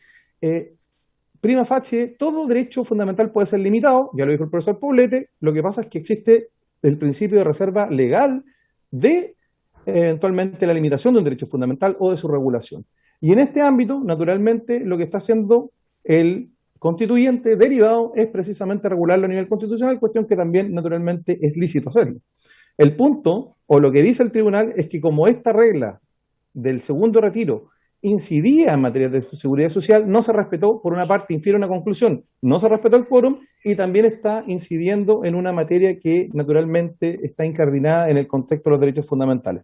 prima facie, todo derecho fundamental puede ser limitado, ya lo dijo el profesor Poblete, lo que pasa es que existe el principio de reserva legal de eventualmente la limitación de un derecho fundamental o de su regulación. Y en este ámbito, naturalmente, lo que está haciendo el constituyente derivado es precisamente regularlo a nivel constitucional, cuestión que también naturalmente es lícito hacerlo. El punto, o lo que dice el tribunal, es que como esta regla del segundo retiro incidía en materia de seguridad social, no se respetó, por una parte infiere una conclusión, no se respetó el quórum y también está incidiendo en una materia que naturalmente está incardinada en el contexto de los derechos fundamentales.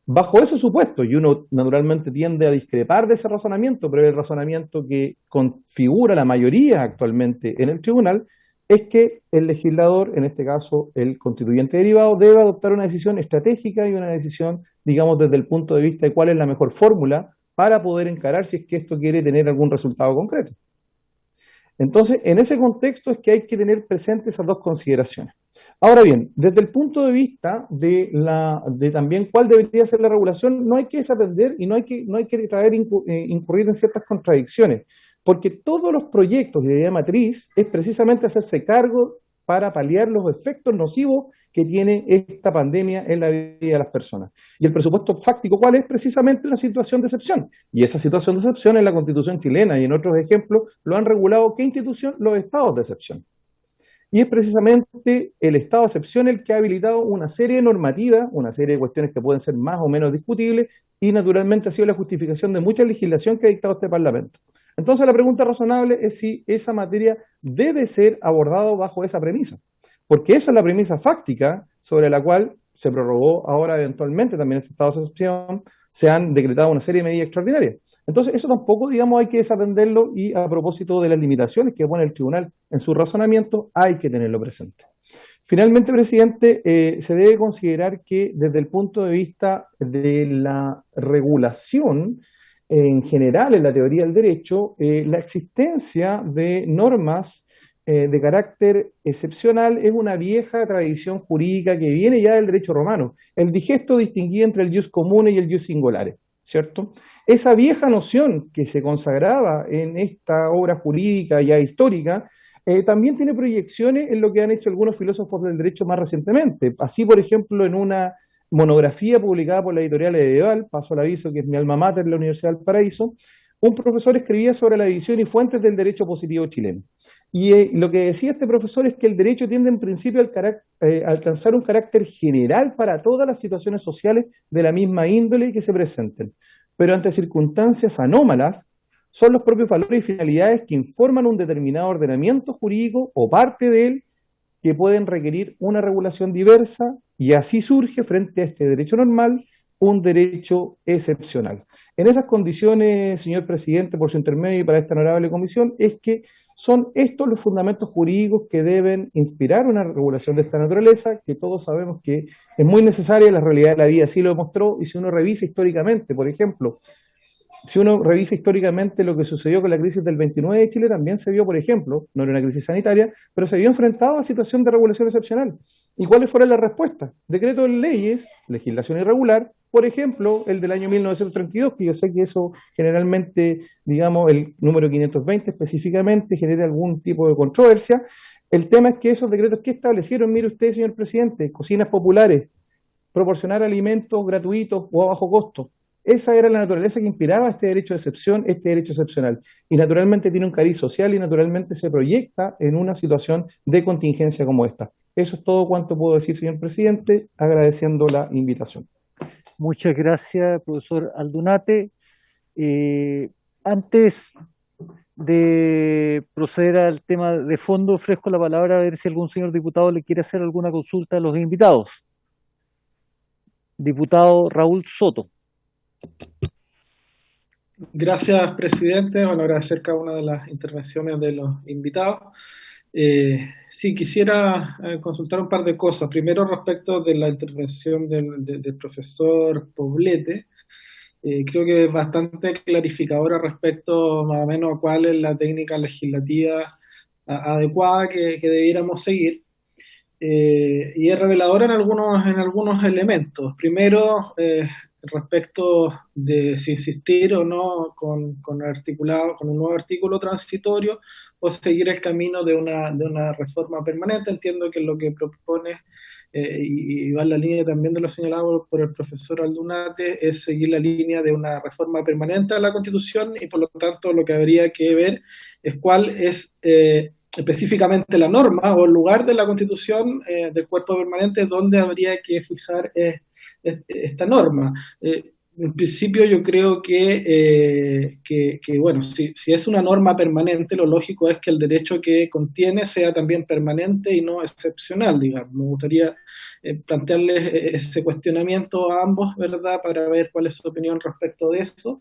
Bajo ese supuesto, y uno naturalmente tiende a discrepar de ese razonamiento, pero el razonamiento que configura la mayoría actualmente en el tribunal, es que el legislador, en este caso el constituyente derivado, debe adoptar una decisión estratégica y una decisión, digamos, desde el punto de vista de cuál es la mejor fórmula para poder encarar si es que esto quiere tener algún resultado concreto. Entonces, en ese contexto es que hay que tener presentes esas dos consideraciones. Ahora bien, desde el punto de vista de también cuál debería ser la regulación, no hay que desaprender y no hay que incurrir en ciertas contradicciones, porque todos los proyectos y la idea matriz es precisamente hacerse cargo para paliar los efectos nocivos que tiene esta pandemia en la vida de las personas. Y el presupuesto fáctico, ¿cuál es? Precisamente una situación de excepción. Y esa situación de excepción en la Constitución chilena y en otros ejemplos lo han regulado ¿qué institución? Los estados de excepción. Y es precisamente el estado de excepción el que ha habilitado una serie de normativas, una serie de cuestiones que pueden ser más o menos discutibles, y naturalmente ha sido la justificación de mucha legislación que ha dictado este Parlamento. Entonces la pregunta razonable es si esa materia debe ser abordada bajo esa premisa, porque esa es la premisa fáctica sobre la cual se prorrogó ahora eventualmente también este estado de excepción, se han decretado una serie de medidas extraordinarias. Entonces eso tampoco, digamos, hay que desatenderlo y a propósito de las limitaciones que pone el tribunal en su razonamiento, hay que tenerlo presente. Finalmente, presidente, se debe considerar que desde el punto de vista de la regulación en general en la teoría del derecho, la existencia de normas de carácter excepcional es una vieja tradición jurídica que viene ya del derecho romano. El digesto distinguía entre el jus comune y el jus singulare, ¿cierto? Esa vieja noción que se consagraba en esta obra jurídica ya histórica, también tiene proyecciones en lo que han hecho algunos filósofos del derecho más recientemente. Así, por ejemplo, en una monografía publicada por la editorial Edeval, paso al aviso que es mi alma mater en la Universidad del Paraíso, un profesor escribía sobre la división y fuentes del derecho positivo chileno. Y lo que decía este profesor es que el derecho tiende en principio a alcanzar un carácter general para todas las situaciones sociales de la misma índole que se presenten, pero ante circunstancias anómalas, son los propios valores y finalidades que informan un determinado ordenamiento jurídico o parte de él que pueden requerir una regulación diversa y así surge frente a este derecho normal un derecho excepcional. En esas condiciones, señor presidente, por su intermedio y para esta honorable comisión, es que Son estos los fundamentos jurídicos que deben inspirar una regulación de esta naturaleza, que todos sabemos que es muy necesaria, la realidad de la vida así lo demostró, y si uno revisa históricamente, por ejemplo, si uno revisa históricamente lo que sucedió con la crisis del 29 de Chile, también se vio, por ejemplo, no era una crisis sanitaria, pero se vio enfrentado a situación de regulación excepcional. ¿Y cuáles fueron las respuestas? Decreto de leyes, legislación irregular, por ejemplo, el del año 1932, que yo sé que eso generalmente, digamos, el número 520 específicamente, genera algún tipo de controversia. El tema es que esos decretos que establecieron, mire usted, señor presidente, cocinas populares, proporcionar alimentos gratuitos o a bajo costo. Esa era la naturaleza que inspiraba este derecho de excepción, este derecho excepcional. Y naturalmente tiene un cariz social y naturalmente se proyecta en una situación de contingencia como esta. Eso es todo cuanto puedo decir, señor presidente, agradeciendo la invitación. Muchas gracias, profesor Aldunate. Antes de proceder al tema de fondo, ofrezco la palabra a ver si algún señor diputado le quiere hacer alguna consulta a los invitados. Diputado Raúl Soto. Gracias, presidente. Bueno, agradecer cada una de las intervenciones de los invitados. Sí, quisiera consultar un par de cosas. Primero, respecto de la intervención del profesor Poblete. Creo que es bastante clarificadora respecto más o menos a cuál es la técnica legislativa adecuada que debiéramos seguir. Y es reveladora en algunos elementos. Primero, respecto de si insistir o no con un nuevo artículo transitorio o seguir el camino de una reforma permanente. Entiendo que lo que propone y va en la línea también de lo señalado por el profesor Aldunate, es seguir la línea de una reforma permanente de la Constitución, y por lo tanto lo que habría que ver es cuál es específicamente la norma o el lugar de la Constitución del cuerpo permanente donde habría que fijar esta norma. En principio yo creo que bueno, si es una norma permanente, lo lógico es que el derecho que contiene sea también permanente y no excepcional, digamos. Me gustaría plantearles ese cuestionamiento a ambos, ¿verdad?, para ver cuál es su opinión respecto de eso.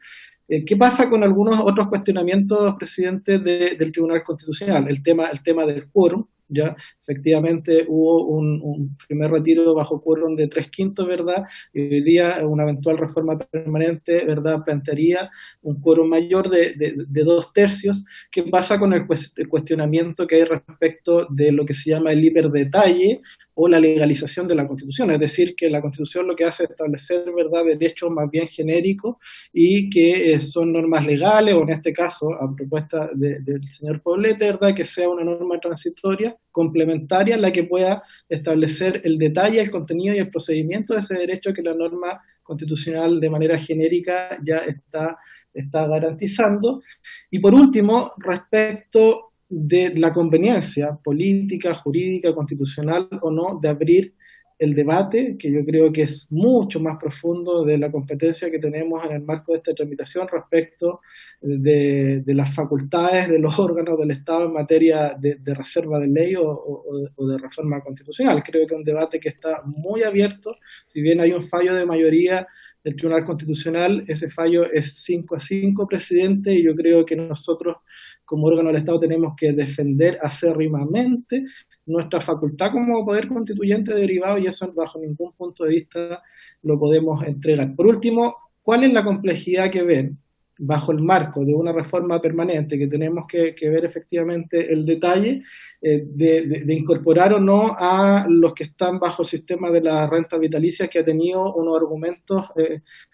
¿Qué pasa con algunos otros cuestionamientos, presidente, del Tribunal Constitucional? El tema del quórum. Ya efectivamente hubo un primer retiro bajo quórum de 3/5, ¿verdad? Y hoy día una eventual reforma permanente, ¿verdad?, plantearía un quórum mayor de 2/3. ¿Qué pasa con el cuestionamiento que hay respecto de lo que se llama el hiperdetalle o la legalización de la Constitución? Es decir, que la Constitución lo que hace es establecer, ¿verdad?, derechos más bien genéricos y que son normas legales, o en este caso, a propuesta del señor Poblete, ¿verdad?, que sea una norma transitoria, complementaria, la que pueda establecer el detalle, el contenido y el procedimiento de ese derecho que la norma constitucional de manera genérica ya está garantizando. Y por último, respecto de la conveniencia política, jurídica, constitucional o no de abrir el debate, que yo creo que es mucho más profundo de la competencia que tenemos en el marco de esta tramitación respecto de las facultades de los órganos del Estado en materia de reserva de ley o de reforma constitucional. Creo que es un debate que está muy abierto. Si bien hay un fallo de mayoría del Tribunal Constitucional, ese fallo es 5-5, presidente, y yo creo que nosotros como órgano del Estado tenemos que defender acérrimamente nuestra facultad como poder constituyente derivado, y eso bajo ningún punto de vista lo podemos entregar. Por último, ¿cuál es la complejidad que ven bajo el marco de una reforma permanente, que tenemos que ver efectivamente el detalle de incorporar o no a los que están bajo el sistema de las rentas vitalicias, que ha tenido unos argumentos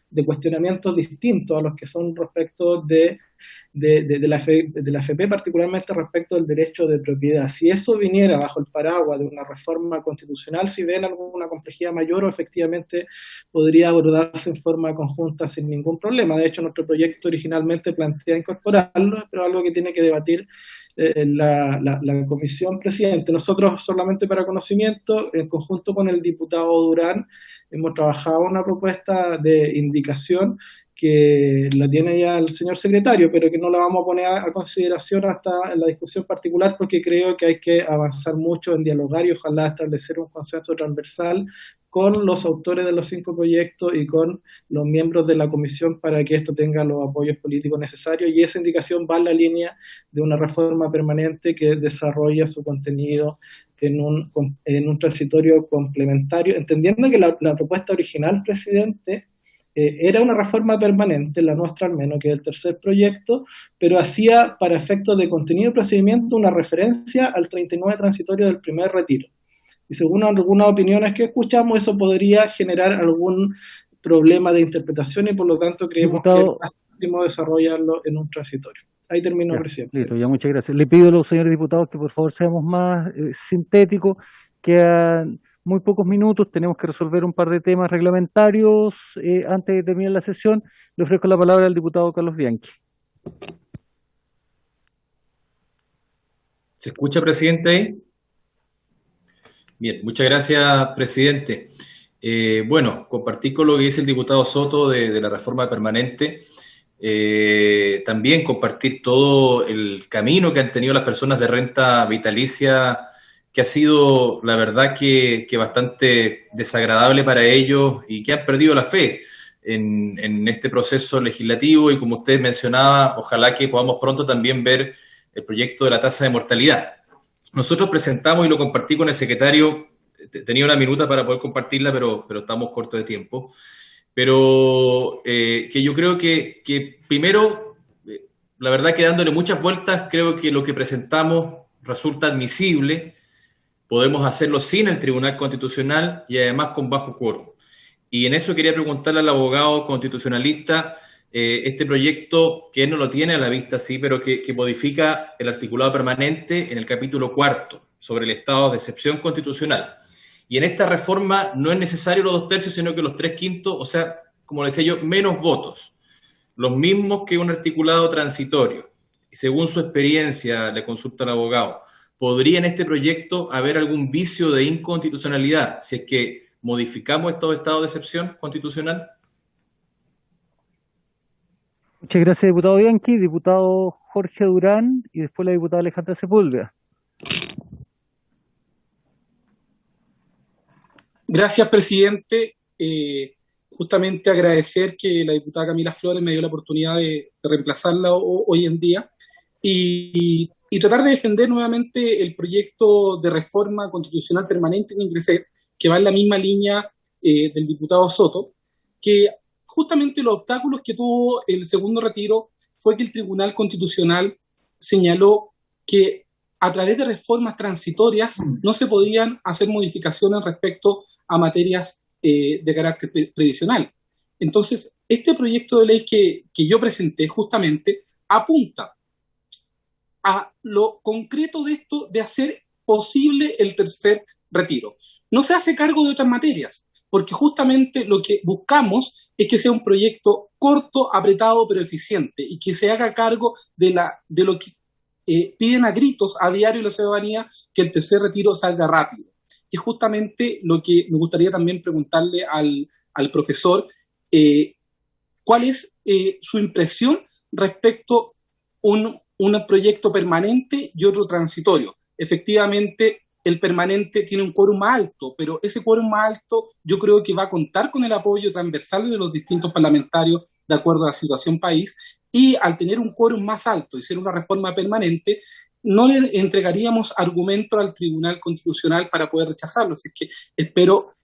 de cuestionamientos distintos a los que son respecto de la AFP, particularmente respecto del derecho de propiedad? Si eso viniera bajo el paraguas de una reforma constitucional, si ven alguna complejidad mayor, o efectivamente podría abordarse en forma conjunta sin ningún problema. De hecho, nuestro proyecto originalmente plantea incorporarlo, pero algo que tiene que debatir la comisión, presidente. Nosotros, solamente para conocimiento, en conjunto con el diputado Durán, hemos trabajado una propuesta de indicación que la tiene ya el señor secretario, pero que no la vamos a poner a consideración hasta en la discusión particular, porque creo que hay que avanzar mucho en dialogar y ojalá establecer un consenso transversal con los autores de los 5 proyectos y con los miembros de la comisión para que esto tenga los apoyos políticos necesarios, y esa indicación va en la línea de una reforma permanente que desarrolla su contenido en un transitorio complementario, entendiendo que la propuesta original, presidente, era una reforma permanente, la nuestra al menos, que es el tercer proyecto, pero hacía para efectos de contenido y procedimiento una referencia al 39 transitorio del primer retiro. Y según algunas opiniones que escuchamos, eso podría generar algún problema de interpretación y por lo tanto creemos que es más óptimo desarrollarlo en un transitorio. Ahí termino, presidente. Listo, ya muchas gracias. Le pido a los señores diputados que por favor seamos más sintéticos, quedan muy pocos minutos, tenemos que resolver un par de temas reglamentarios antes de terminar la sesión. Le ofrezco la palabra al diputado Carlos Bianchi. ¿Se escucha, presidente, ahí? Bien, muchas gracias, presidente. Bueno, compartir con lo que dice el diputado Soto de la reforma permanente. También compartir todo el camino que han tenido las personas de renta vitalicia, que ha sido, la verdad, que bastante desagradable para ellos y que han perdido la fe en este proceso legislativo. Y como usted mencionaba, ojalá que podamos pronto también ver el proyecto de la tasa de mortalidad. Nosotros presentamos y lo compartí con el secretario, tenía una minuta para poder compartirla, pero estamos cortos de tiempo. Pero que yo creo que primero, la verdad que dándole muchas vueltas, creo que lo que presentamos resulta admisible. Podemos hacerlo sin el Tribunal Constitucional y además con bajo quórum. Y en eso quería preguntarle al abogado constitucionalista, este proyecto que él no lo tiene a la vista, sí, pero que modifica el articulado permanente en el capítulo 4 sobre el estado de excepción constitucional. Y en esta reforma no es necesario los 2/3, sino que los 3/5, o sea, como le decía yo, menos votos. Los mismos que un articulado transitorio. Y según su experiencia, le consulta al abogado, ¿podría en este proyecto haber algún vicio de inconstitucionalidad si es que modificamos estos estados de excepción constitucional? Muchas gracias, diputado Bianchi. Diputado Jorge Durán y después la diputada Alejandra Sepúlveda. Gracias, presidente. Justamente agradecer que la diputada Camila Flores me dio la oportunidad de reemplazarla hoy en día y tratar de defender nuevamente el proyecto de reforma constitucional permanente que ingresé, que va en la misma línea del diputado Soto, que justamente los obstáculos que tuvo el segundo retiro fue que el Tribunal Constitucional señaló que a través de reformas transitorias no se podían hacer modificaciones respecto a materias de carácter previsional. Entonces, este proyecto de ley que yo presenté justamente apunta a lo concreto de esto, de hacer posible el tercer retiro. No se hace cargo de otras materias, porque justamente lo que buscamos es que sea un proyecto corto, apretado, pero eficiente, y que se haga cargo de lo que piden a gritos a diario la ciudadanía, que el tercer retiro salga rápido. Y justamente lo que me gustaría también preguntarle al profesor, ¿cuál es su impresión respecto a un proyecto permanente y otro transitorio? Efectivamente, el permanente tiene un quórum más alto, pero ese quórum más alto yo creo que va a contar con el apoyo transversal de los distintos parlamentarios de acuerdo a la situación país, y al tener un quórum más alto y ser una reforma permanente, no le entregaríamos argumentos al Tribunal Constitucional para poder rechazarlo. Así que espero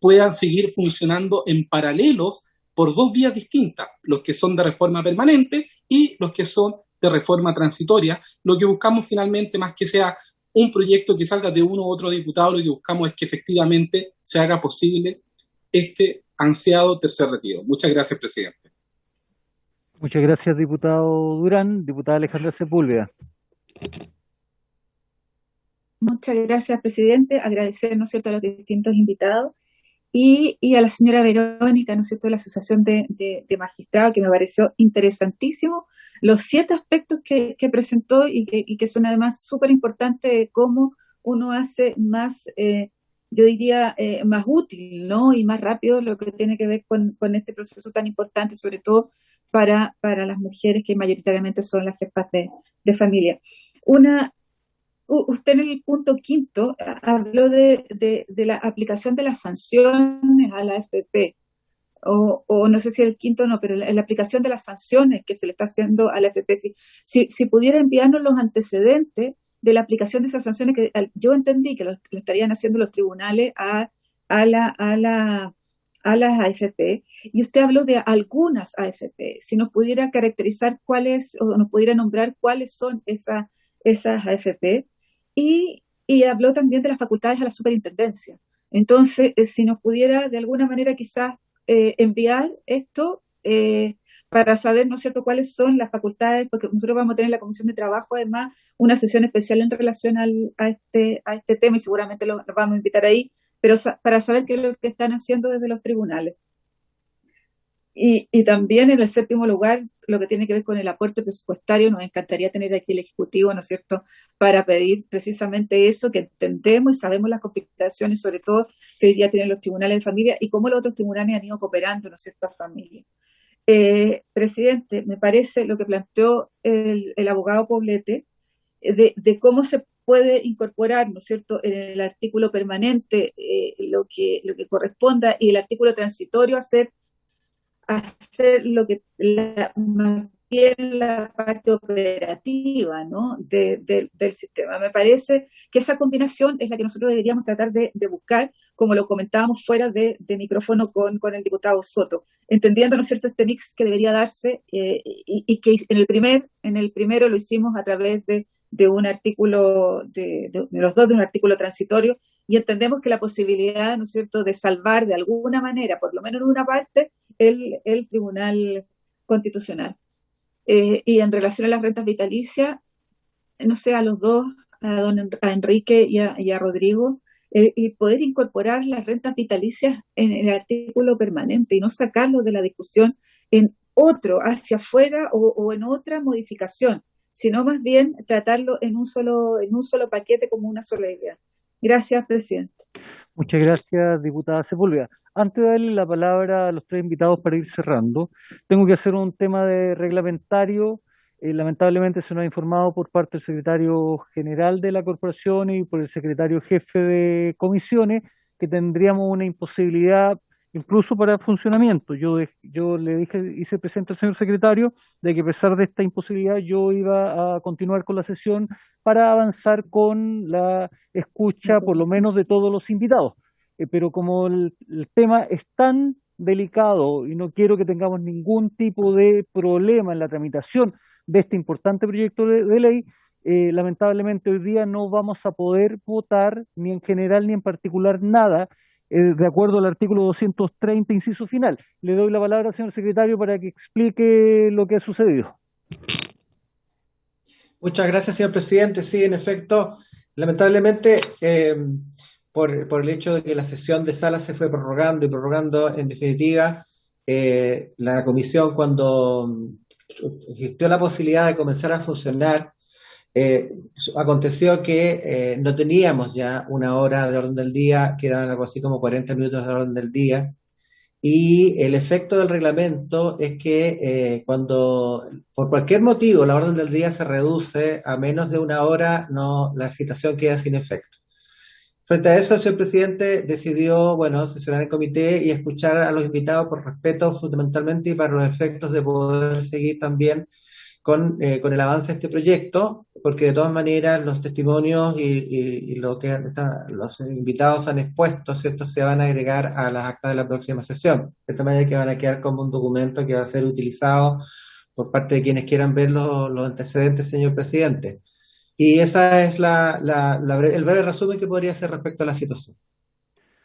puedan seguir funcionando en paralelos por dos vías distintas, los que son de reforma permanente y los que son de reforma transitoria. Lo que buscamos finalmente, más que sea un proyecto que salga de uno u otro diputado, lo que buscamos es que efectivamente se haga posible este ansiado tercer retiro. Muchas gracias, presidente. Muchas gracias, diputado Durán. Diputada Alejandra Sepúlveda. Muchas gracias, presidente. Agradecer, ¿no es cierto?, a los distintos invitados y a la señora Verónica, ¿no es cierto?, de la Asociación de Magistrados, que me pareció interesantísimo los 7 aspectos que presentó y que son además súper importantes de cómo uno hace más, yo diría, más útil, ¿no?, y más rápido lo que tiene que ver con este proceso tan importante, sobre todo para las mujeres que mayoritariamente son las jefas de familia. usted en el punto quinto habló de la aplicación de las sanciones a la AFP, o no sé si el quinto no, pero la aplicación de las sanciones que se le está haciendo a la AFP. Si pudiera enviarnos los antecedentes de la aplicación de esas sanciones, que yo entendí que lo estarían haciendo los tribunales a las AFP, y usted habló de algunas AFP. Si nos pudiera caracterizar cuáles, o nos pudiera nombrar cuáles son esas AFP, y habló también de las facultades a la superintendencia. Entonces, si nos pudiera de alguna manera quizás enviar esto para saber, ¿no es cierto?, cuáles son las facultades, porque nosotros vamos a tener en la Comisión de Trabajo, además, una sesión especial en relación a este tema, y seguramente los vamos a invitar ahí, pero para saber qué es lo que están haciendo desde los tribunales. Y también en el séptimo lugar, lo que tiene que ver con el aporte presupuestario, nos encantaría tener aquí el Ejecutivo, ¿no es cierto?, para pedir precisamente eso, que entendemos y sabemos las complicaciones, sobre todo que hoy día tienen los tribunales de familia y cómo los otros tribunales han ido cooperando, ¿no es cierto?, a familias. Presidente, me parece lo que planteó el abogado Poblete, de cómo se puede incorporar, ¿no es cierto?, en el artículo permanente lo que corresponda, y el artículo transitorio hacer lo que más bien la parte operativa, ¿no?, del sistema. Me parece que esa combinación es la que nosotros deberíamos tratar de buscar, como lo comentábamos fuera de micrófono con el diputado Soto, entendiendo, ¿no es cierto?, este mix que debería darse, y que en el primero lo hicimos a través de un artículo, de los dos, de un artículo transitorio, y entendemos que la posibilidad, ¿no es cierto?, de salvar de alguna manera, por lo menos en una parte, el Tribunal Constitucional. Y en relación a las rentas vitalicias, no sé, a los dos, a Enrique y a Rodrigo, y poder incorporar las rentas vitalicias en el artículo permanente y no sacarlo de la discusión en otro, hacia afuera, o en otra modificación, sino más bien tratarlo en un solo paquete, como una sola idea. Gracias, presidente. Muchas gracias, diputada Sepúlveda. Antes de darle la palabra a los tres invitados para ir cerrando, tengo que hacer un tema de reglamentario. Lamentablemente se nos ha informado por parte del secretario general de la corporación y por el secretario jefe de comisiones que tendríamos una imposibilidad incluso para el funcionamiento. Yo le hice presente al señor secretario de que a pesar de esta imposibilidad yo iba a continuar con la sesión para avanzar con la escucha por lo menos de todos los invitados. Pero como el tema es tan delicado y no quiero que tengamos ningún tipo de problema en la tramitación de este importante proyecto de ley, lamentablemente hoy día no vamos a poder votar ni en general ni en particular nada de acuerdo al artículo 230, inciso final. Le doy la palabra al señor secretario para que explique lo que ha sucedido. Muchas gracias, señor presidente. Sí, en efecto, lamentablemente, por el hecho de que la sesión de sala se fue prorrogando, en definitiva, la comisión, cuando existió la posibilidad de comenzar a funcionar, aconteció que no teníamos ya una hora de orden del día, quedaban algo así como 40 minutos de orden del día, y el efecto del reglamento es que cuando por cualquier motivo la orden del día se reduce a menos de una hora, la citación queda sin efecto. Frente a eso, el señor presidente decidió, sesionar en comité y escuchar a los invitados por respeto fundamentalmente y para los efectos de poder seguir también con el avance de este proyecto, porque de todas maneras los testimonios y lo que los invitados han expuesto, ¿cierto?, se van a agregar a las actas de la próxima sesión, de esta manera que van a quedar como un documento que va a ser utilizado por parte de quienes quieran ver los antecedentes, señor presidente. Y esa es el breve resumen que podría hacer respecto a la situación.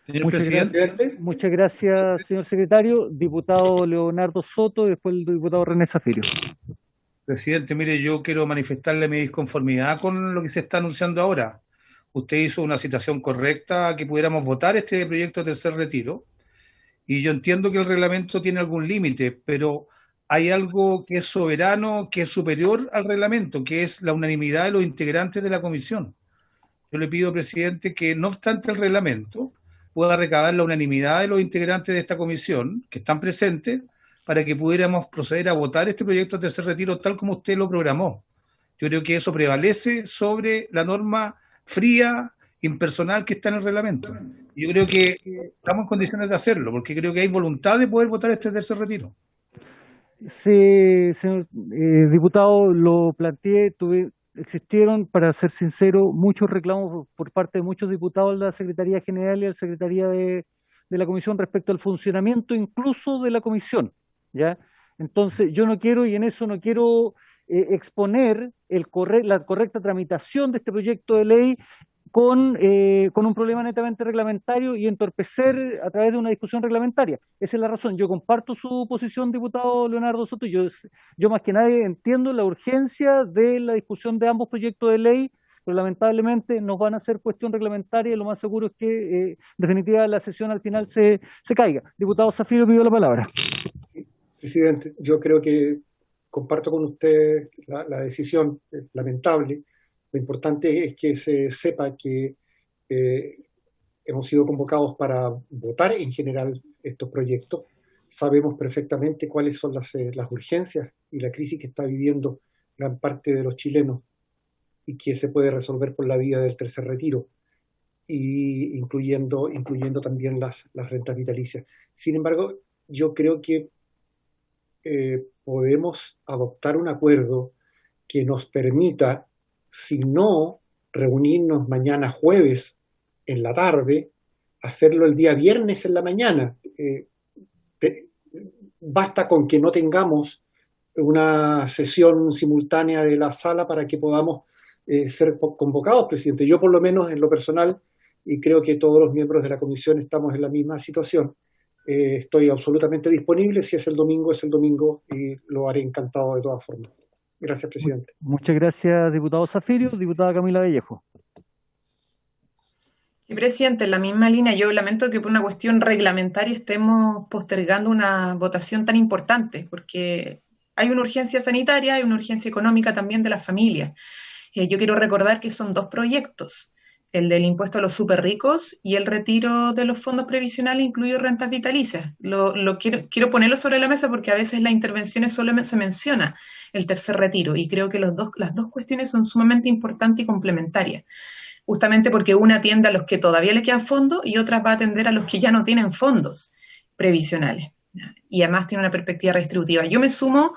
Señor presidente. Muchas gracias, señor secretario. Diputado Leonardo Soto y después el diputado René Zafirio. Presidente, mire, yo quiero manifestarle mi disconformidad con lo que se está anunciando ahora. Usted hizo una citación correcta a que pudiéramos votar este proyecto de tercer retiro, y yo entiendo que el reglamento tiene algún límite, pero hay algo que es soberano, que es superior al reglamento, que es la unanimidad de los integrantes de la comisión. Yo le pido, presidente, que no obstante el reglamento, pueda recabar la unanimidad de los integrantes de esta comisión, que están presentes, para que pudiéramos proceder a votar este proyecto de tercer retiro tal como usted lo programó. Yo creo que eso prevalece sobre la norma fría, impersonal que está en el reglamento. Yo creo que estamos en condiciones de hacerlo, porque creo que hay voluntad de poder votar este tercer retiro. Sí, señor diputado, lo planteé, existieron, para ser sincero, muchos reclamos por parte de muchos diputados de la Secretaría General y de la Secretaría de la Comisión respecto al funcionamiento incluso de la Comisión, ¿ya? Entonces, yo no quiero, y en eso no quiero exponer la correcta tramitación de este proyecto de ley con un problema netamente reglamentario y entorpecer a través de una discusión reglamentaria. Esa es la razón. Yo comparto su posición, diputado Leonardo Soto. Yo más que nadie entiendo la urgencia de la discusión de ambos proyectos de ley, pero lamentablemente nos van a hacer cuestión reglamentaria y lo más seguro es que, en definitiva, la sesión al final se caiga. Diputado Zafiro, pido la palabra. Sí, presidente, yo creo que comparto con usted la decisión lamentable. Lo importante es que se sepa que hemos sido convocados para votar en general estos proyectos. Sabemos perfectamente cuáles son las urgencias y la crisis que está viviendo gran parte de los chilenos y que se puede resolver por la vía del tercer retiro, y incluyendo también las rentas vitalicias. Sin embargo, yo creo que podemos adoptar un acuerdo que nos permita, si no reunirnos mañana jueves en la tarde, hacerlo el día viernes en la mañana. Basta con que no tengamos una sesión simultánea de la sala para que podamos ser convocados, presidente. Yo, por lo menos en lo personal, y creo que todos los miembros de la comisión estamos en la misma situación, estoy absolutamente disponible. Si es el domingo y lo haré encantado de todas formas. Gracias, presidente. Muchas gracias, diputado Zafirio. Diputada Camila Vallejo. Sí, presidente, en la misma línea, yo lamento que por una cuestión reglamentaria estemos postergando una votación tan importante, porque hay una urgencia sanitaria, hay una urgencia económica también de las familias. Yo quiero recordar que son dos proyectos, el del impuesto a los superricos y el retiro de los fondos previsionales, incluidos rentas vitalicias. Quiero ponerlo sobre la mesa porque a veces en las intervenciones solo se menciona el tercer retiro, y creo que las dos cuestiones son sumamente importantes y complementarias, justamente porque una atiende a los que todavía le quedan fondos y otra va a atender a los que ya no tienen fondos previsionales, y además tiene una perspectiva redistributiva. Yo me sumo,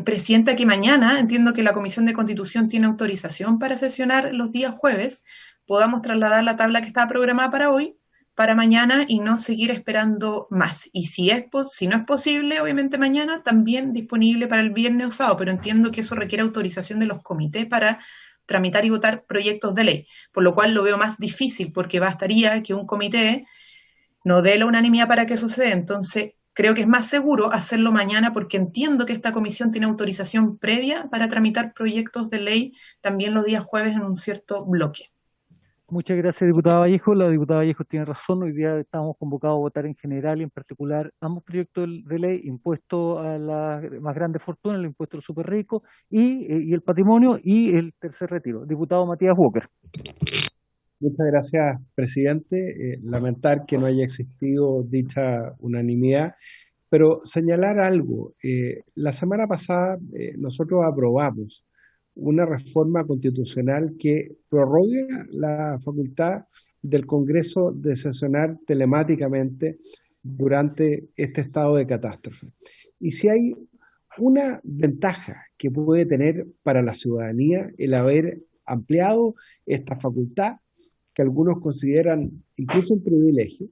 presidenta, que mañana, entiendo que la Comisión de Constitución tiene autorización para sesionar los días jueves, podamos trasladar la tabla que estaba programada para hoy, para mañana, y no seguir esperando más. Y si no es posible, obviamente mañana, también disponible para el viernes o sábado, pero entiendo que eso requiere autorización de los comités para tramitar y votar proyectos de ley, por lo cual lo veo más difícil, porque bastaría que un comité no dé la unanimidad para que suceda. Entonces, creo que es más seguro hacerlo mañana, porque entiendo que esta comisión tiene autorización previa para tramitar proyectos de ley también los días jueves en un cierto bloque. Muchas gracias, diputada Vallejo. La diputada Vallejo tiene razón. Hoy día estamos convocados a votar en general y en particular ambos proyectos de ley: impuesto a las más grandes fortunas, el impuesto a los súper ricos y el patrimonio, y el tercer retiro. Diputado Matías Walker. Muchas gracias, presidente. Lamentar que no haya existido dicha unanimidad, pero señalar algo. La semana pasada nosotros aprobamos una reforma constitucional que prorroga la facultad del Congreso de sesionar telemáticamente durante este estado de catástrofe. Y si hay una ventaja que puede tener para la ciudadanía el haber ampliado esta facultad, que algunos consideran incluso un privilegio,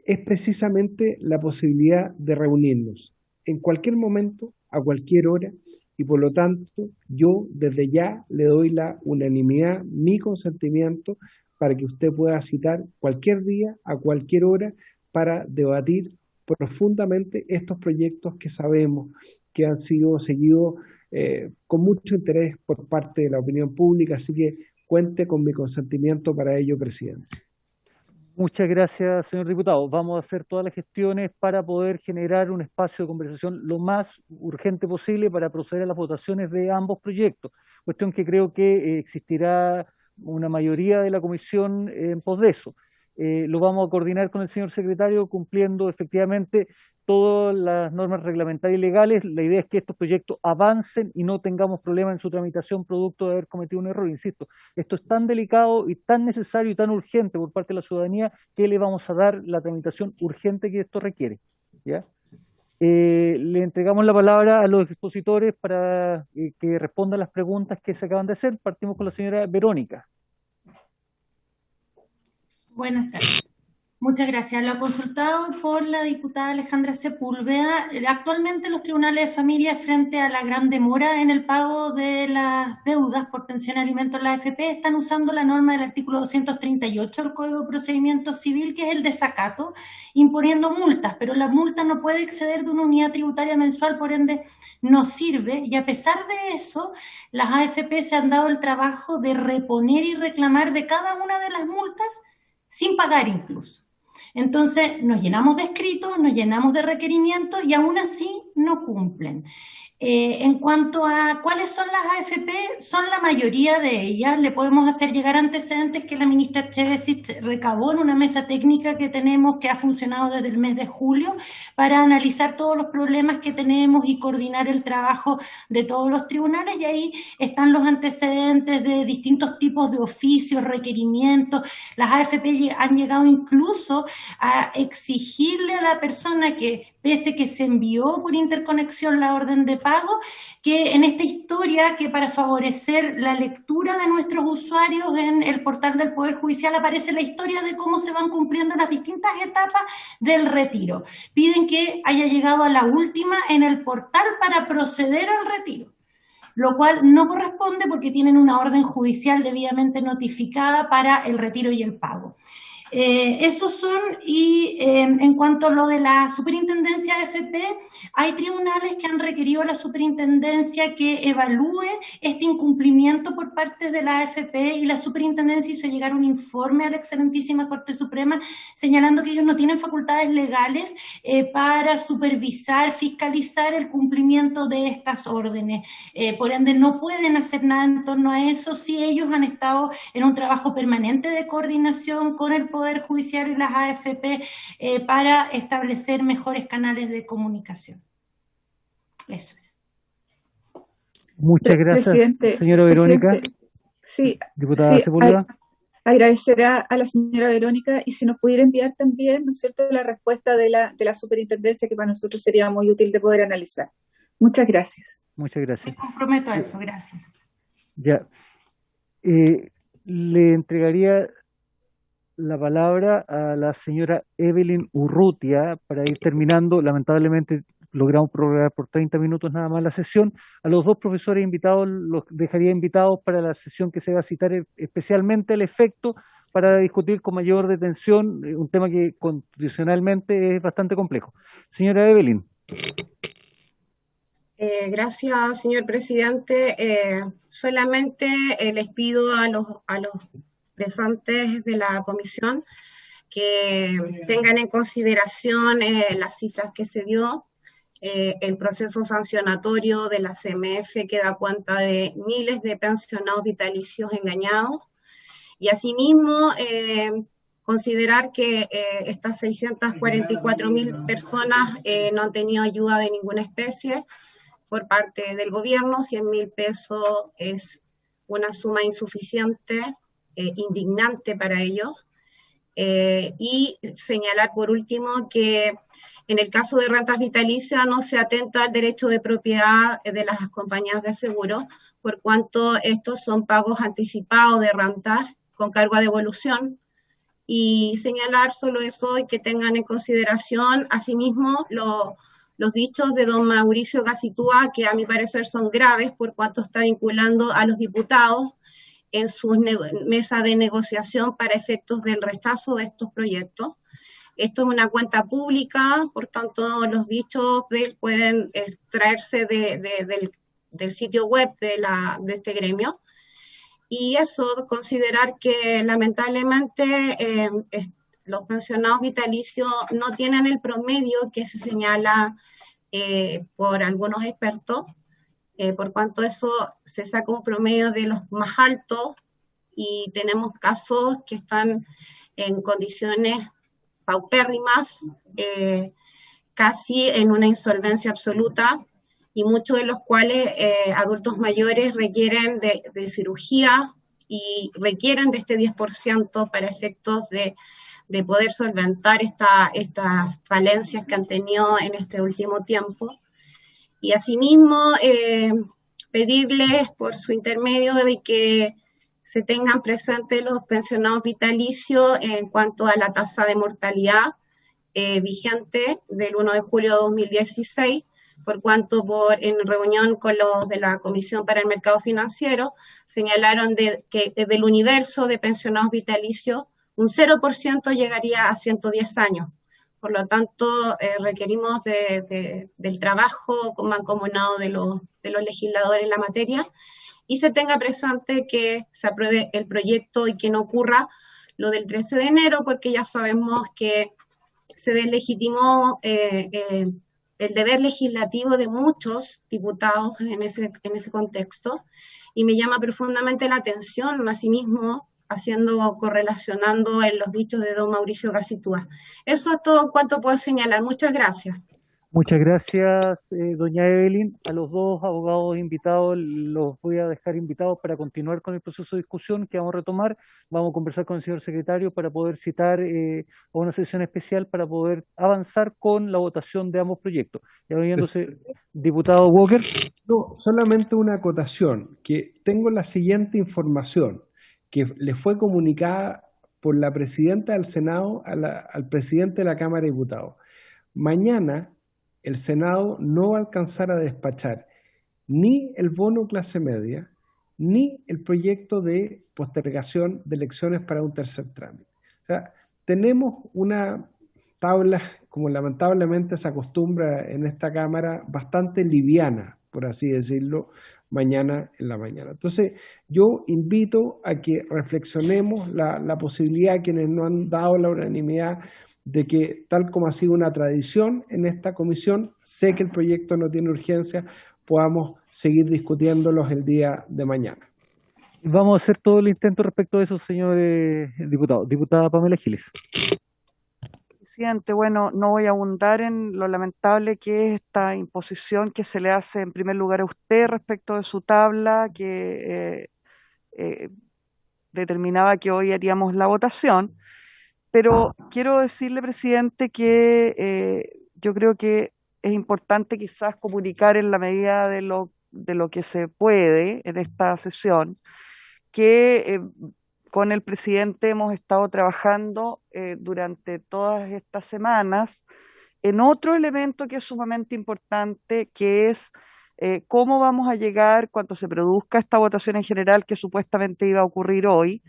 es precisamente la posibilidad de reunirnos en cualquier momento, a cualquier hora, y por lo tanto yo desde ya le doy la unanimidad, mi consentimiento, para que usted pueda citar cualquier día, a cualquier hora, para debatir profundamente estos proyectos que sabemos que han sido seguidos con mucho interés por parte de la opinión pública. Así que cuente con mi consentimiento para ello, presidente. Muchas gracias, señor diputado. Vamos a hacer todas las gestiones para poder generar un espacio de conversación lo más urgente posible para proceder a las votaciones de ambos proyectos. Cuestión que creo que existirá una mayoría de la comisión en pos de eso. Lo vamos a coordinar con el señor secretario, cumpliendo efectivamente todas las normas reglamentarias y legales. La idea es que estos proyectos avancen y no tengamos problemas en su tramitación producto de haber cometido un error. Insisto, esto es tan delicado y tan necesario y tan urgente por parte de la ciudadanía que le vamos a dar la tramitación urgente que esto requiere, ¿ya? Le entregamos la palabra a los expositores para que respondan las preguntas que se acaban de hacer. Partimos con la señora Verónica. Buenas tardes. Muchas gracias. Lo consultado por la diputada Alejandra Sepúlveda, actualmente los tribunales de familia, frente a la gran demora en el pago de las deudas por pensión y alimentos en la AFP, están usando la norma del artículo 238 del Código de Procedimiento Civil, que es el desacato, imponiendo multas, pero la multa no puede exceder de una unidad tributaria mensual, por ende no sirve, y a pesar de eso, las AFP se han dado el trabajo de reponer y reclamar de cada una de las multas sin pagar incluso. Entonces nos llenamos de escritos, nos llenamos de requerimientos y aún así no cumplen. En cuanto a cuáles son las AFP, son la mayoría de ellas. Le podemos hacer llegar antecedentes que la ministra Chevesich recabó en una mesa técnica que tenemos, que ha funcionado desde el mes de julio, para analizar todos los problemas que tenemos y coordinar el trabajo de todos los tribunales, y ahí están los antecedentes de distintos tipos de oficios, requerimientos. Las AFP han llegado incluso a exigirle a la persona que, pese que se envió por interconexión la orden de pago, que en esta historia, que para favorecer la lectura de nuestros usuarios en el portal del Poder Judicial aparece la historia de cómo se van cumpliendo las distintas etapas del retiro. Piden que haya llegado a la última en el portal para proceder al retiro, lo cual no corresponde porque tienen una orden judicial debidamente notificada para el retiro y el pago. Esos son, y en cuanto a lo de la superintendencia de AFP, hay tribunales que han requerido a la superintendencia que evalúe este incumplimiento por parte de la AFP, y la superintendencia hizo llegar un informe a la excelentísima Corte Suprema señalando que ellos no tienen facultades legales para supervisar, fiscalizar el cumplimiento de estas órdenes. Por ende, no pueden hacer nada en torno a eso. Sí, ellos han estado en un trabajo permanente de coordinación con el Poder Judicial y las AFP para establecer mejores canales de comunicación. Eso es. Muchas gracias, Presidente, señora Verónica. Sí, Diputada sí, Sepúlveda. agradecer a la señora Verónica, y si nos pudiera enviar también, ¿no es cierto?, la respuesta de la superintendencia, que para nosotros sería muy útil de poder analizar. Muchas gracias. Muchas gracias. Me comprometo a eso, gracias. Ya. Le entregaría la palabra a la señora Evelyn Urrutia para ir terminando. Lamentablemente logramos prorrogar por 30 minutos nada más la sesión. A los dos profesores invitados los dejaría invitados para la sesión que se va a citar, especialmente el efecto, para discutir con mayor detención un tema que constitucionalmente es bastante complejo. Señora Evelyn. Gracias, señor presidente. Solamente les pido a los presentes de la comisión que tengan en consideración las cifras que se dio, el proceso sancionatorio de la CMF, que da cuenta de miles de pensionados vitalicios engañados, y asimismo considerar que estas 644.000 personas no han tenido ayuda de ninguna especie por parte del gobierno. 100.000 pesos es una suma insuficiente, indignante para ellos, y señalar por último que en el caso de rentas vitalicias no se atenta al derecho de propiedad de las compañías de seguro, por cuanto estos son pagos anticipados de rentas con cargo a devolución, y señalar solo eso y que tengan en consideración asimismo los dichos de don Mauricio Gacitúa, que a mi parecer son graves por cuanto está vinculando a los diputados en sus mesas de negociación para efectos del rechazo de estos proyectos. Esto es una cuenta pública, por tanto los dichos de él pueden extraerse del sitio web de este gremio. Y eso, considerar que lamentablemente los pensionados vitalicios no tienen el promedio que se señala por algunos expertos, por cuanto eso se saca un promedio de los más altos, y tenemos casos que están en condiciones paupérrimas, casi en una insolvencia absoluta, y muchos de los cuales adultos mayores requieren de cirugía y requieren de este 10% para efectos de poder solventar estas falencias que han tenido en este último tiempo. Y asimismo, pedirles por su intermedio de que se tengan presentes los pensionados vitalicios en cuanto a la tasa de mortalidad vigente del 1 de julio de 2016, por cuanto en reunión con los de la Comisión para el Mercado Financiero señalaron que del universo de pensionados vitalicios un 0% llegaría a 110 años. Por lo tanto, requerimos del trabajo mancomunado de los legisladores en la materia, y se tenga presente que se apruebe el proyecto y que no ocurra lo del 13 de enero, porque ya sabemos que se deslegitimó el deber legislativo de muchos diputados en ese contexto, y me llama profundamente la atención, asimismo, correlacionando en los dichos de don Mauricio Gacitúa. Eso es todo cuanto puedo señalar. Muchas gracias. Muchas gracias, doña Evelyn. A los dos abogados invitados los voy a dejar invitados para continuar con el proceso de discusión que vamos a retomar. Vamos a conversar con el señor secretario para poder citar a una sesión especial para poder avanzar con la votación de ambos proyectos. Ya viéndose, diputado Walker. No, solamente una acotación, que tengo la siguiente información que le fue comunicada por la presidenta del Senado al presidente de la Cámara de Diputados. Mañana el Senado no va a alcanzar a despachar ni el bono clase media, ni el proyecto de postergación de elecciones para un tercer trámite. O sea, tenemos una tabla, como lamentablemente se acostumbra en esta Cámara, bastante liviana, por así decirlo, mañana en la mañana. Entonces, yo invito a que reflexionemos la posibilidad de quienes no han dado la unanimidad de que, tal como ha sido una tradición en esta comisión, sé que el proyecto no tiene urgencia, podamos seguir discutiéndolos el día de mañana. Vamos a hacer todo el intento respecto de eso, señores diputados. Diputada Pamela Giles. Presidente, bueno, no voy a abundar en lo lamentable que es esta imposición que se le hace en primer lugar a usted respecto de su tabla, que determinaba que hoy haríamos la votación. Pero quiero decirle, presidente, que yo creo que es importante quizás comunicar en la medida de lo que se puede en esta sesión, que con el presidente hemos estado trabajando durante todas estas semanas en otro elemento que es sumamente importante, que es cómo vamos a llegar cuando se produzca esta votación en general que supuestamente iba a ocurrir hoy,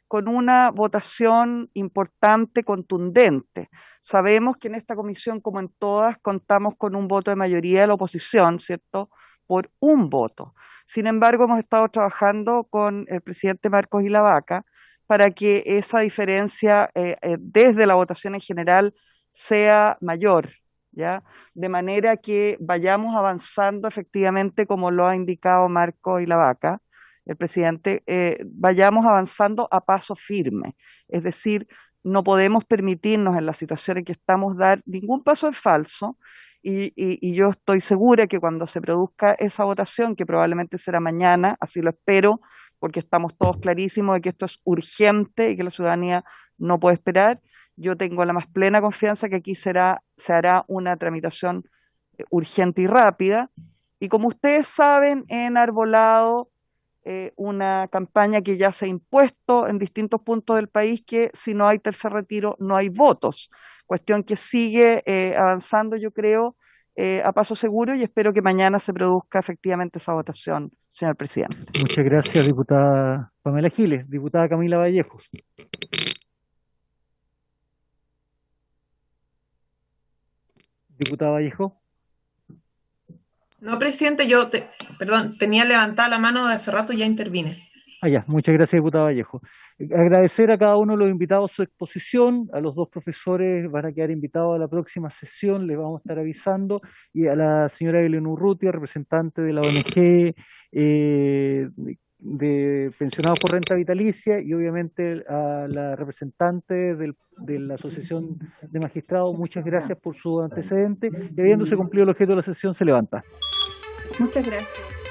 con una votación importante, contundente. Sabemos que en esta comisión, como en todas, contamos con un voto de mayoría de la oposición, ¿cierto?, por un voto. Sin embargo, hemos estado trabajando con el presidente Marcos Ilavaca para que esa diferencia desde la votación en general sea mayor, ¿ya? De manera que vayamos avanzando efectivamente, como lo ha indicado Marcos Ilavaca, el presidente, vayamos avanzando a paso firme. Es decir, no podemos permitirnos en la situación en que estamos dar ningún paso en falso, y yo estoy segura que cuando se produzca esa votación, que probablemente será mañana, así lo espero, porque estamos todos clarísimos de que esto es urgente y que la ciudadanía no puede esperar, yo tengo la más plena confianza que aquí se hará una tramitación urgente y rápida. Y como ustedes saben, he enarbolado una campaña que ya se ha impuesto en distintos puntos del país, que si no hay tercer retiro no hay votos, cuestión que sigue avanzando, yo creo, a paso seguro, y espero que mañana se produzca efectivamente esa votación, señor presidente. Muchas gracias, diputada Pamela Giles. Diputada Camila Vallejos. Diputada Vallejo. No, presidente, perdón, tenía levantada la mano de hace rato y ya intervine. Ya, muchas gracias, diputada Vallejo. Agradecer a cada uno de los invitados su exposición, a los dos profesores van a quedar invitados a la próxima sesión, les vamos a estar avisando, y a la señora Evelyn Urrutia, representante de la ONG pensionados por renta vitalicia y obviamente a la representante de la Asociación de Magistrados, muchas gracias por su antecedente y habiéndose cumplido el objeto de la sesión se levanta. Muchas gracias.